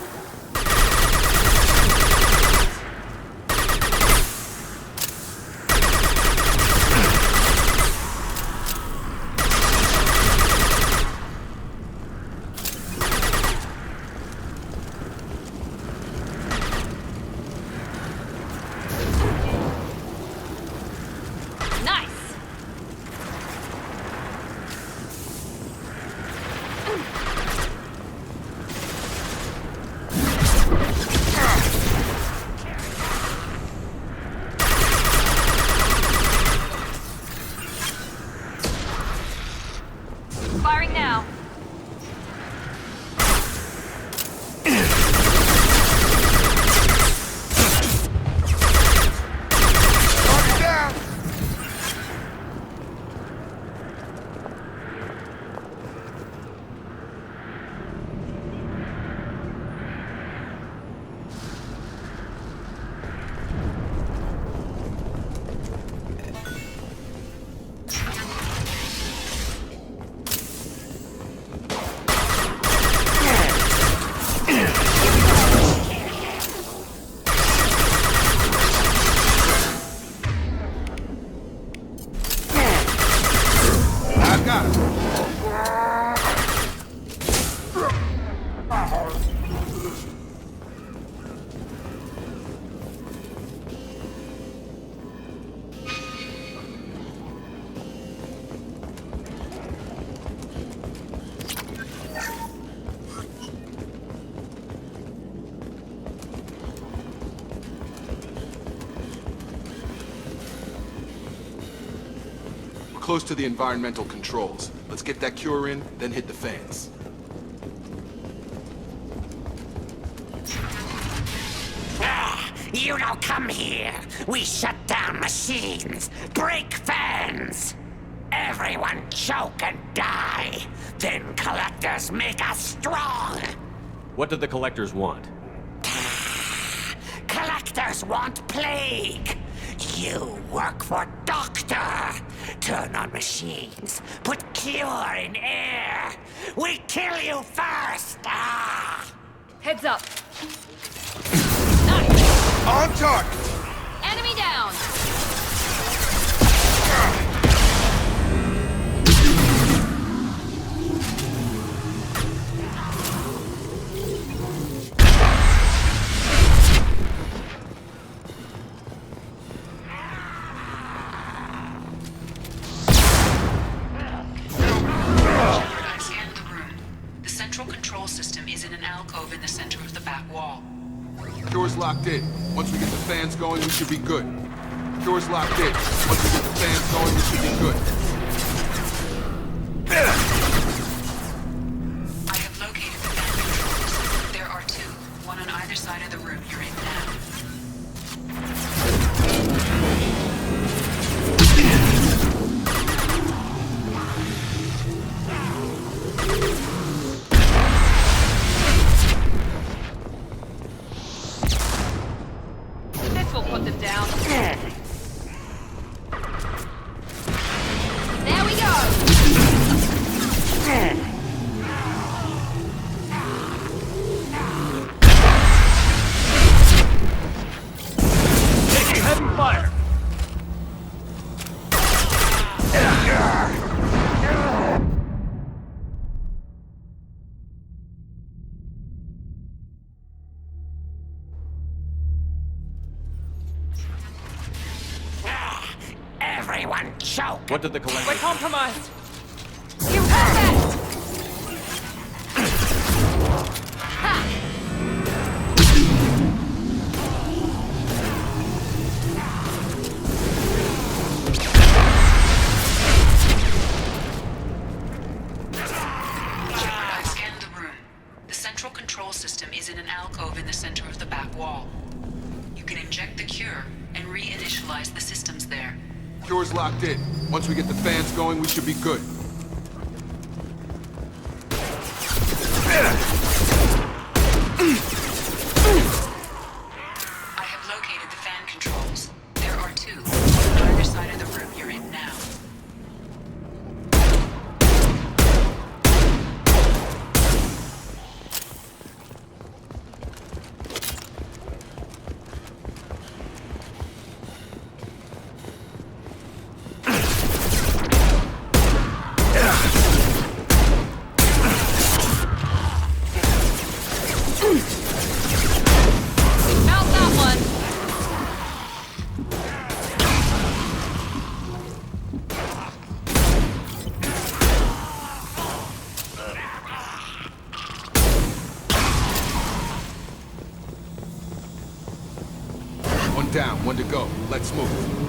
Firing now. Close to the environmental controls. Let's get that cure in, then hit the fans. You don't come here. We shut down machines, break fans. Everyone choke and die. Then collectors make us strong. What did the collectors want? Collectors want plague. You work for Doctor. Turn on machines. Put cure in air. We kill you first. Heads up. On target. Enemy down. I scanned the room. The central control system is in an alcove in the center of the back wall. Door's locked in. Once we get the fans going, we should be good. Door's locked in. Once we get the fans going, we should be good. I have located the fan controls. There are two, one on either side of the room you're in now. This will put them down. There we go. Taking heavy fire. Everyone choke. What did the collectors We're compromised. You have it. I scanned the room. The central control system is in an alcove in the center of the back wall. You can inject the cure and reinitialize the systems there. Cure's locked in. Once we get the fans going, we should be good. I have located the fan controls. There are two, on either side of the room you're in now. down, one to go. Let's move.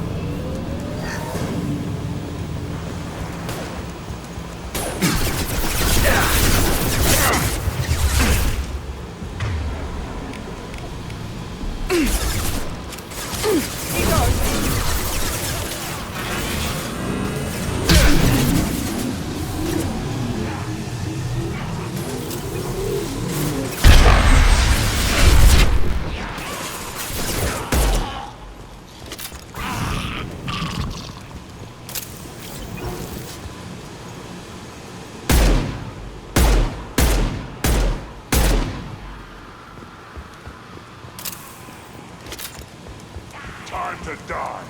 Time to die.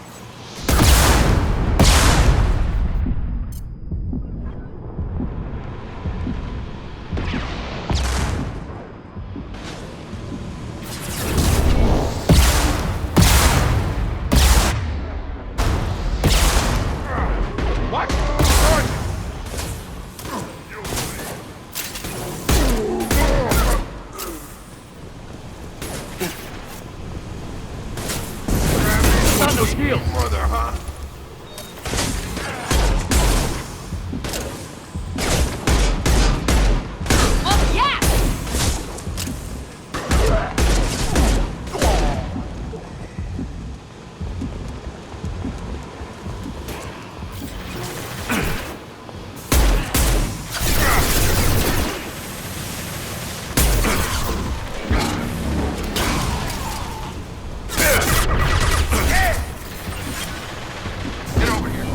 What? No shield. Further, huh? Oh, yeah! Get over here.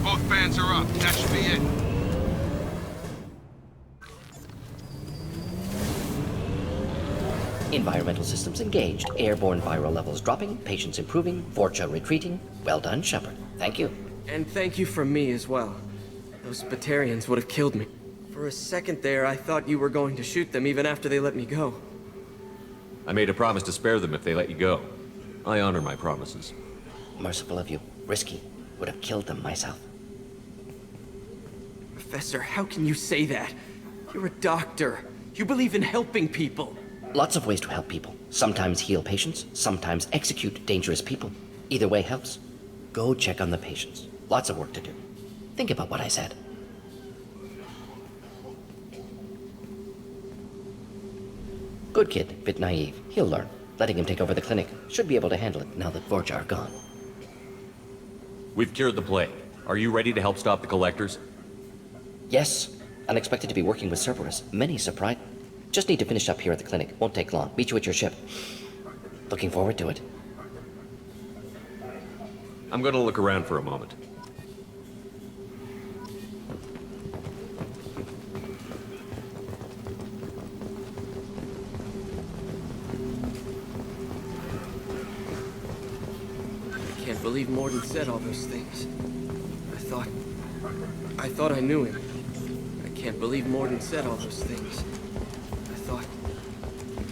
Both fans are up. That should be it. Environmental systems engaged. Airborne viral levels dropping. Patients improving. Vorcha retreating. Well done, Shepard. Thank you. And thank you from me as well. Those Batarians would have killed me. For a second there, I thought you were going to shoot them even after they let me go. I made a promise to spare them if they let you go. I honor my promises. Merciful of you. Risky. Would have killed them myself. Professor, how can you say that? You're a doctor. You believe in helping people. Lots of ways to help people. Sometimes heal patients, sometimes execute dangerous people. Either way helps. Go check on the patients. Lots of work to do. Think about what I said. Good kid, bit naive. He'll learn. Letting him take over the clinic. Should be able to handle it now that Vorcha are gone. We've cured the plague. Are you ready to help stop the collectors? Yes. Unexpected to be working with Cerberus. Many surprised. Just need to finish up here at the clinic. Won't take long. Meet you at your ship. Looking forward to it. I'm gonna look around for a moment. I can't believe Mordon said all those things. I thought I knew him. I can't believe Mordon said all those things.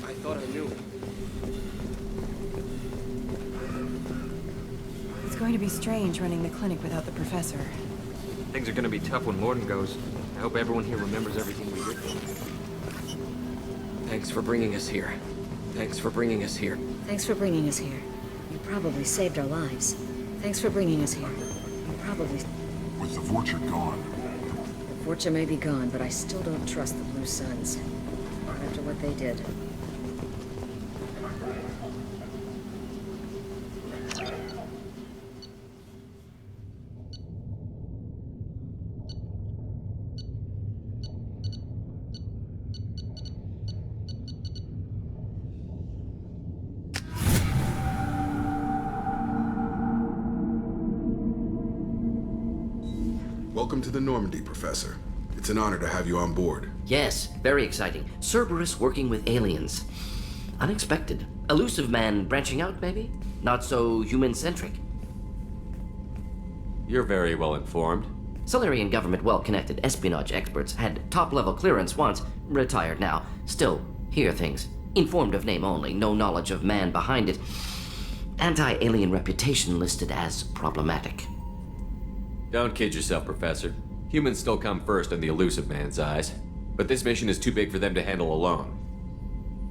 I thought I knew him. It's going to be strange running the clinic without the professor. Things are gonna be tough when Mordon goes. I hope everyone here remembers everything we did. Thanks for bringing us here. Thanks for bringing us here. Thanks for bringing us here. You probably saved our lives. Thanks for bringing us here. You probably... With the Vorcha gone. The Vorcha may be gone, but I still don't trust the Blue Suns. Not after what they did. Welcome to the Normandy, Professor. It's an honor to have you on board. Yes, very exciting. Cerberus working with aliens. Unexpected. Elusive man branching out, maybe? Not so human-centric. You're very well informed. Solarian government well-connected espionage experts had top-level clearance once, retired now. Still, hear things. Informed of name only, no knowledge of man behind it. Anti-alien reputation listed as problematic. Don't kid yourself, Professor. Humans still come first in the elusive man's eyes. But this mission is too big for them to handle alone.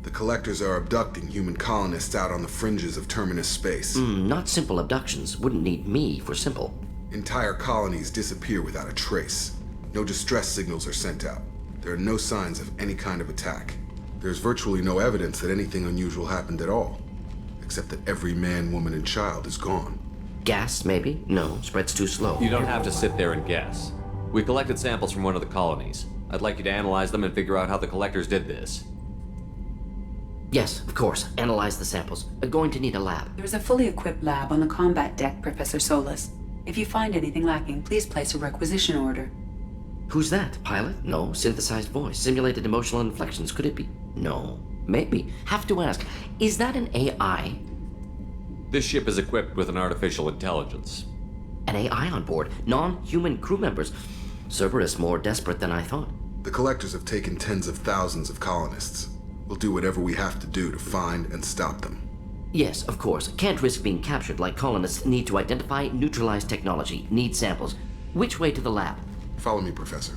The Collectors are abducting human colonists out on the fringes of Terminus space. Not simple abductions. Wouldn't need me for simple. Entire colonies disappear without a trace. No distress signals are sent out. There are no signs of any kind of attack. There's virtually no evidence that anything unusual happened at all. Except that every man, woman, and child is gone. Gas, maybe? No, spreads too slow. You don't have to sit there and guess. We collected samples from one of the colonies. I'd like you to analyze them and figure out how the Collectors did this. Yes, of course. Analyze the samples. Going to need a lab. There's a fully equipped lab on the combat deck, Professor Solis. If you find anything lacking, please place a requisition order. Who's that? Pilot? No. Synthesized voice. Simulated emotional inflections. Could it be? No. Maybe. Have to ask. Is that an AI? This ship is equipped with an artificial intelligence. An AI on board? Non-human crew members? Cerberus more desperate than I thought. The Collectors have taken tens of thousands of colonists. We'll do whatever we have to do to find and stop them. Yes, of course. Can't risk being captured like colonists need to identify, neutralize technology, need samples. Which way to the lab? Follow me, Professor.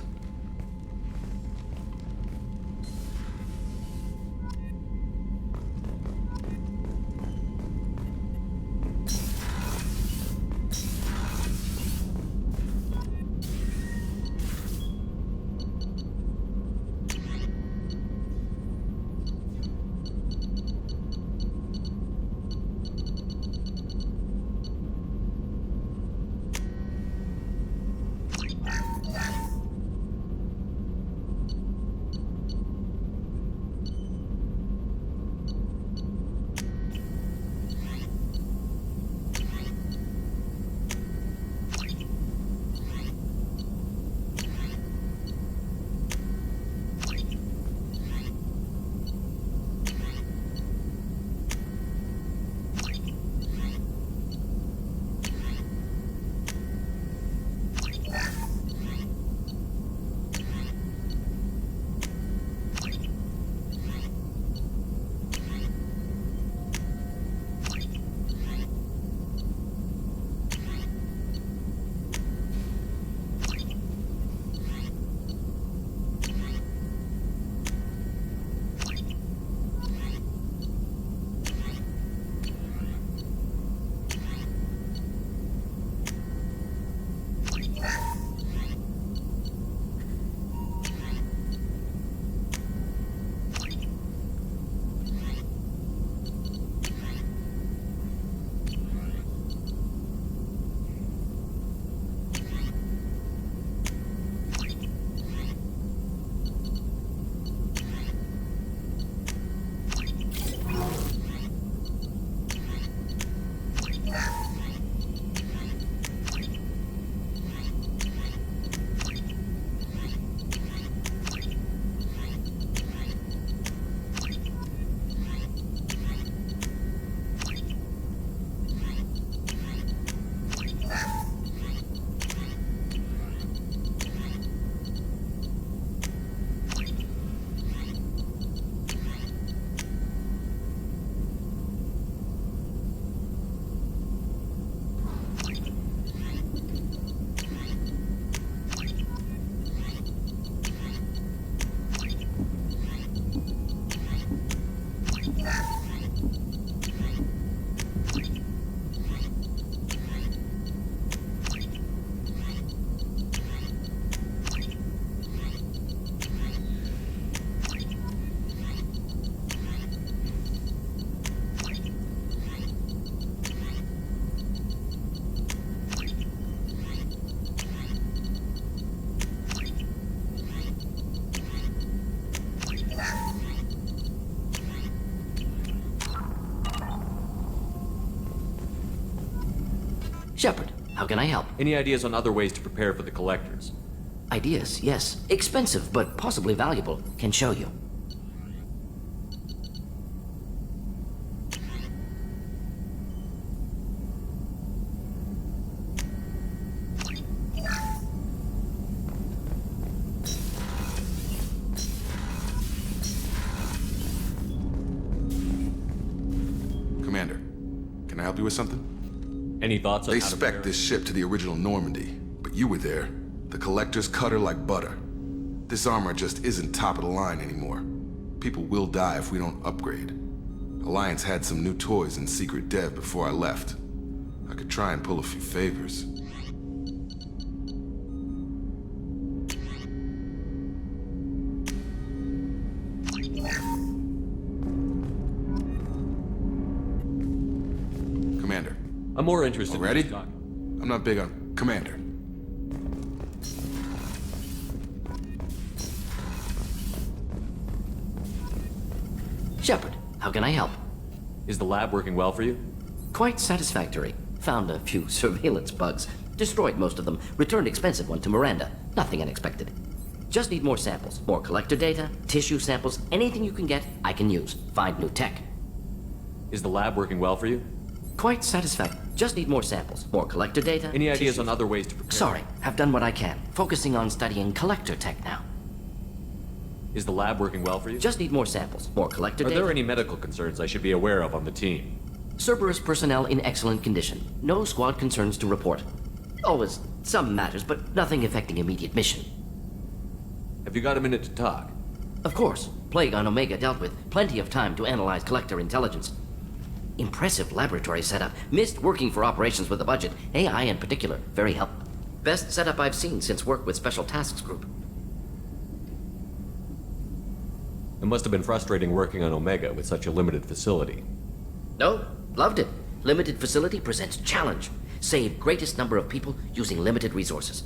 Shepard, how can I help? Any ideas on other ways to prepare for the Collectors? Ideas, yes. Expensive, but possibly valuable. Can show you. I help you with something? Any thoughts on They how to spec'd pair- this ship to the original Normandy, but you were there. The Collectors cut her like butter. This armor just isn't top of the line anymore. People will die if we don't upgrade. Alliance had some new toys in secret dev before I left. I could try and pull a few favors. Commander. I'm more interested Ready? in talk. I'm not big on Commander. Shepard, how can I help? Is the lab working well for you? Quite satisfactory. Found a few surveillance bugs. Destroyed most of them. Returned expensive one to Miranda. Nothing unexpected. Just need more samples. More collector data, tissue samples, anything you can get, I can use. Find new tech. Is the lab working well for you? Quite satisfactory. Just need more samples. More collector data. Any ideas tissue- on other ways to prepare? Sorry, have done what I can. Focusing on studying collector tech now. Is the lab working well for you? Just need more samples. More collector Are data. there any medical concerns I should be aware of on the team? Cerberus personnel in excellent condition. No squad concerns to report. Always some matters, but nothing affecting immediate mission. Have you got a minute to talk? Of course. Plague on Omega dealt with. Plenty of time to analyze collector intelligence. Impressive laboratory setup. Missed working for operations with a budget. AI in particular. Very helpful. Best setup I've seen since work with Special Tasks Group. It must have been frustrating working on Omega with such a limited facility. No, loved it. Limited facility presents challenge. Save greatest number of people using limited resources.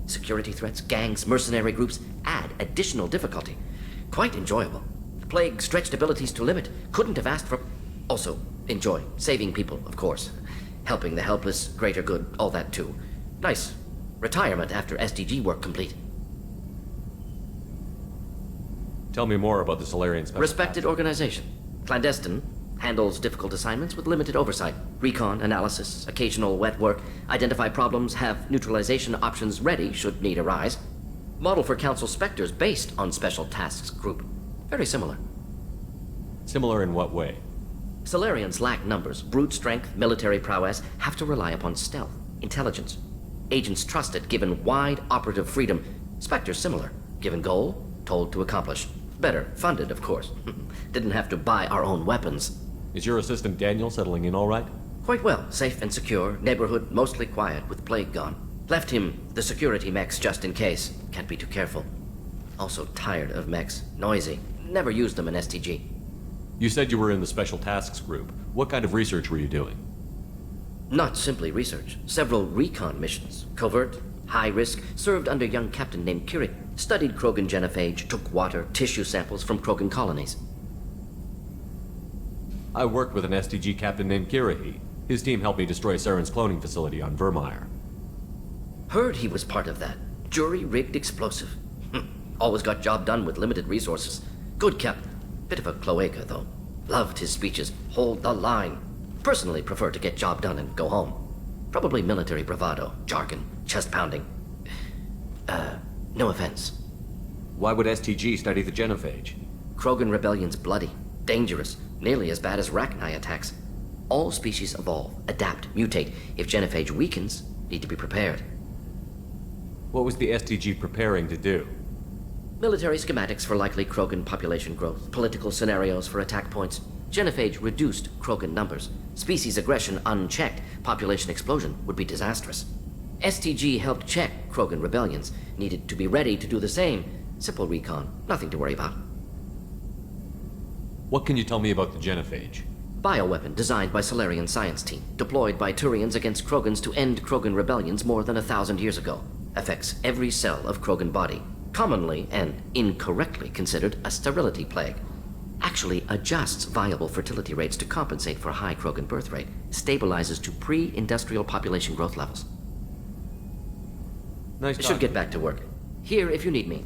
Security threats, gangs, mercenary groups add additional difficulty. Quite enjoyable. Plague stretched abilities to limit. Couldn't have asked for... Also, enjoy. Saving people, of course. Helping the helpless, greater good, all that too. Nice. Retirement after SDG work complete. Tell me more about the Solarian Special Respected organization. Clandestine. Handles difficult assignments with limited oversight. Recon, analysis, occasional wet work. Identify problems, have neutralization options ready should need arise. Model for Council Spectres based on Special Tasks Group. Very similar. Similar in what way? Solarians lack numbers, brute strength, military prowess, have to rely upon stealth, intelligence. Agents trusted, given wide operative freedom. Spectres similar, given goal, told to accomplish. Better funded, of course. Didn't have to buy our own weapons. Is your assistant Daniel settling in all right? Quite well, safe and secure, neighborhood mostly quiet with plague gone. Left him the security mechs just in case. Can't be too careful. Also tired of mechs, noisy. Never used them in STG. You said you were in the Special Tasks Group. What kind of research were you doing? Not simply research. Several recon missions. Covert, high risk, served under a young captain named Curie. Studied Krogan genophage, took water, tissue samples from Krogan colonies. I worked with an STG captain named Kirahi. His team helped me destroy Saren's cloning facility on Vermeer. Heard he was part of that. Jury-rigged explosive. Always got job done with limited resources. Good captain. Bit of a cloaca, though. Loved his speeches. Hold the line. Personally prefer to get job done and go home. Probably military bravado, jargon, chest pounding. No offense. Why would STG study the genophage? Krogan rebellion's bloody, dangerous, nearly as bad as Rachni attacks. All species evolve, adapt, mutate. If genophage weakens, need to be prepared. What was the STG preparing to do? Military schematics for likely Krogan population growth, political scenarios for attack points. Genophage reduced Krogan numbers. Species aggression unchecked, population explosion would be disastrous. STG helped check Krogan rebellions, needed to be ready to do the same. Simple recon, nothing to worry about. What can you tell me about the genophage? Bioweapon designed by Solarian science team, deployed by Turians against Krogans to end Krogan rebellions more than 1,000 years ago. Affects every cell of Krogan body. Commonly and incorrectly considered a sterility plague. Actually adjusts viable fertility rates to compensate for a high Krogan birth rate. Stabilizes to pre-industrial population growth levels. Nice Should get back to work. Here if you need me.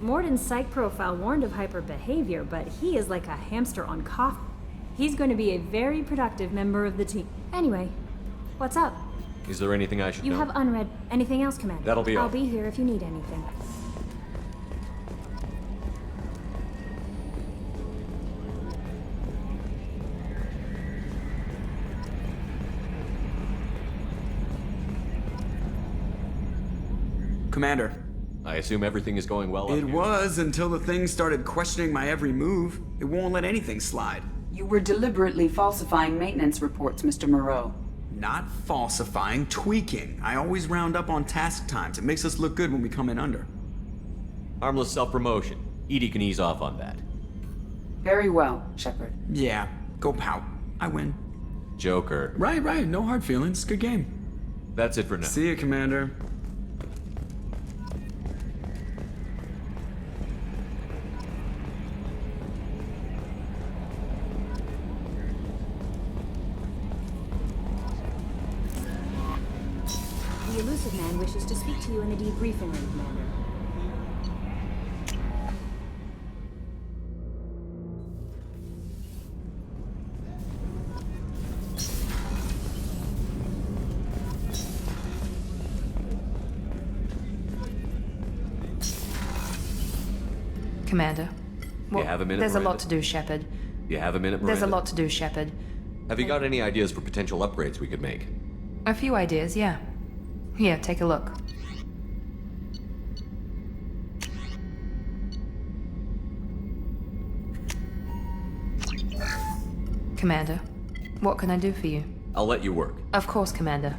Mordon's psych profile warned of hyper behavior, but he is like a hamster on coffee. He's going to be a very productive member of the team. Anyway, what's up? Is there anything I should You know? have unread. Anything else, Commander? That'll be all. I'll be here if you need anything. Commander. I assume everything is going well up It here? was until the thing started questioning my every move. It won't let anything slide. You were deliberately falsifying maintenance reports, Mr. Moreau. Not falsifying, tweaking. I always round up on task times. It makes us look good when we come in under. Harmless self-promotion. Edie can ease off on that. Very well, Shepard. Yeah, go pout. I win. Joker. Right. No hard feelings. Good game. That's it for now. See you, Commander. The elusive man wishes to speak to you in the debriefing room, Commander. Commander. You have a minute, There's a Miranda? lot to do, Shepard. You have a minute, Miranda? There's a lot to do, Shepard. Have you got any ideas for potential upgrades we could make? A few ideas, yeah. Here, take a look. Commander, what can I do for you? I'll let you work. Of course, Commander.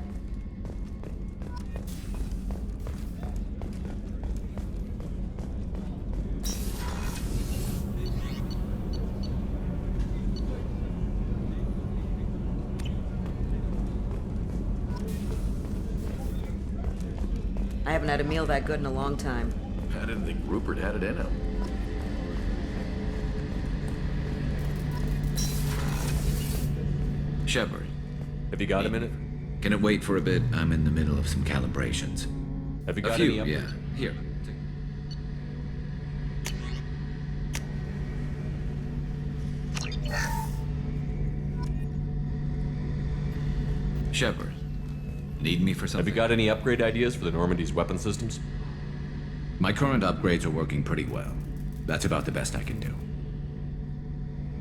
I haven't had a meal that good in a long time. I didn't think Rupert had it in him. Shepard. Have you got a minute? Can it wait for a bit? I'm in the middle of some calibrations. Have you A got few, any yeah. Here. Shepard. Need me for something? Have you got any upgrade ideas for the Normandy's weapon systems? My current upgrades are working pretty well. That's about the best I can do.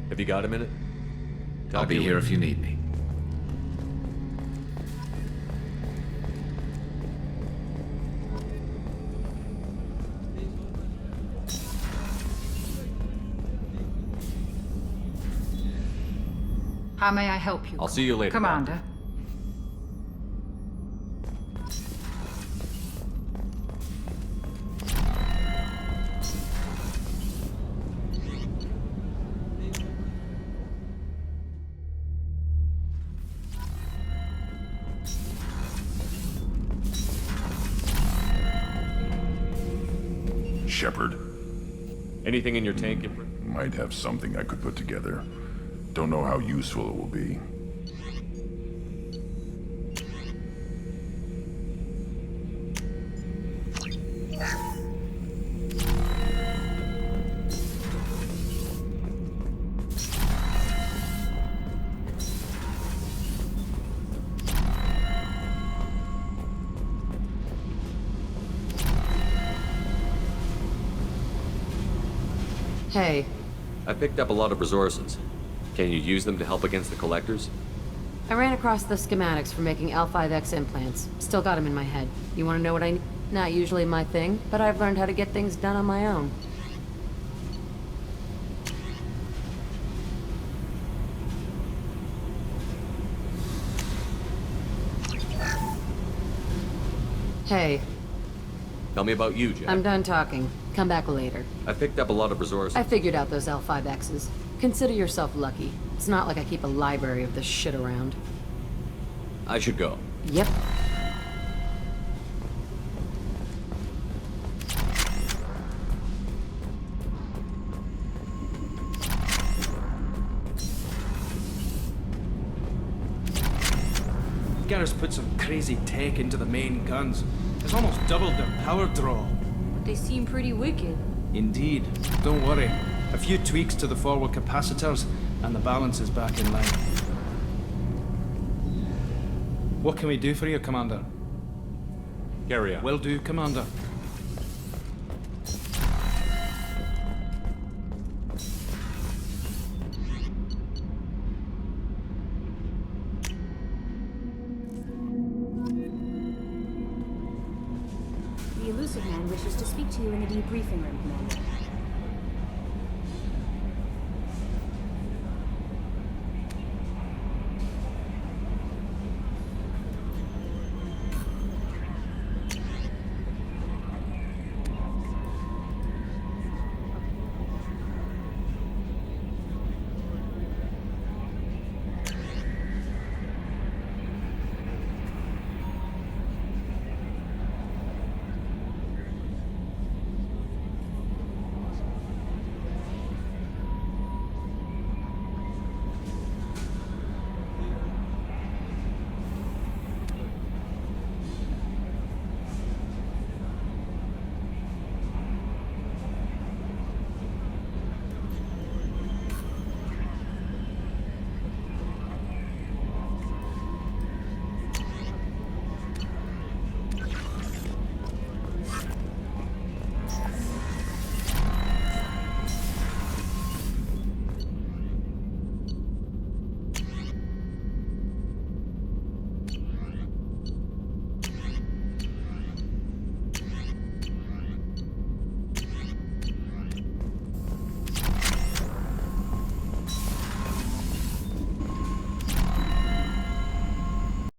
Have you got a minute? I'll be here if you need me. How may I help you? I'll see you later, Commander. Shepard. Anything in your tank? Might have something I could put together. Don't know how useful it will be. Hey. I picked up a lot of resources. Can you use them to help against the collectors? I ran across the schematics for making L5X implants. Still got them in my head. You want to know what I need? Not usually my thing, but I've learned how to get things done on my own. Hey. Tell me about you, Jack. I'm done talking. Come back later. I picked up a lot of resources. I figured out those L5Xs. Consider yourself lucky. It's not like I keep a library of this shit around. I should go. Yep. Garrus put some crazy tech into the main guns. It's almost doubled their power draw. They seem pretty wicked. Indeed. Don't worry. A few tweaks to the forward capacitors, and the balance is back in line. What can we do for you, Commander? Carry on. Will do, Commander. The Elusive Man wishes to speak to you in the debriefing room, Commander.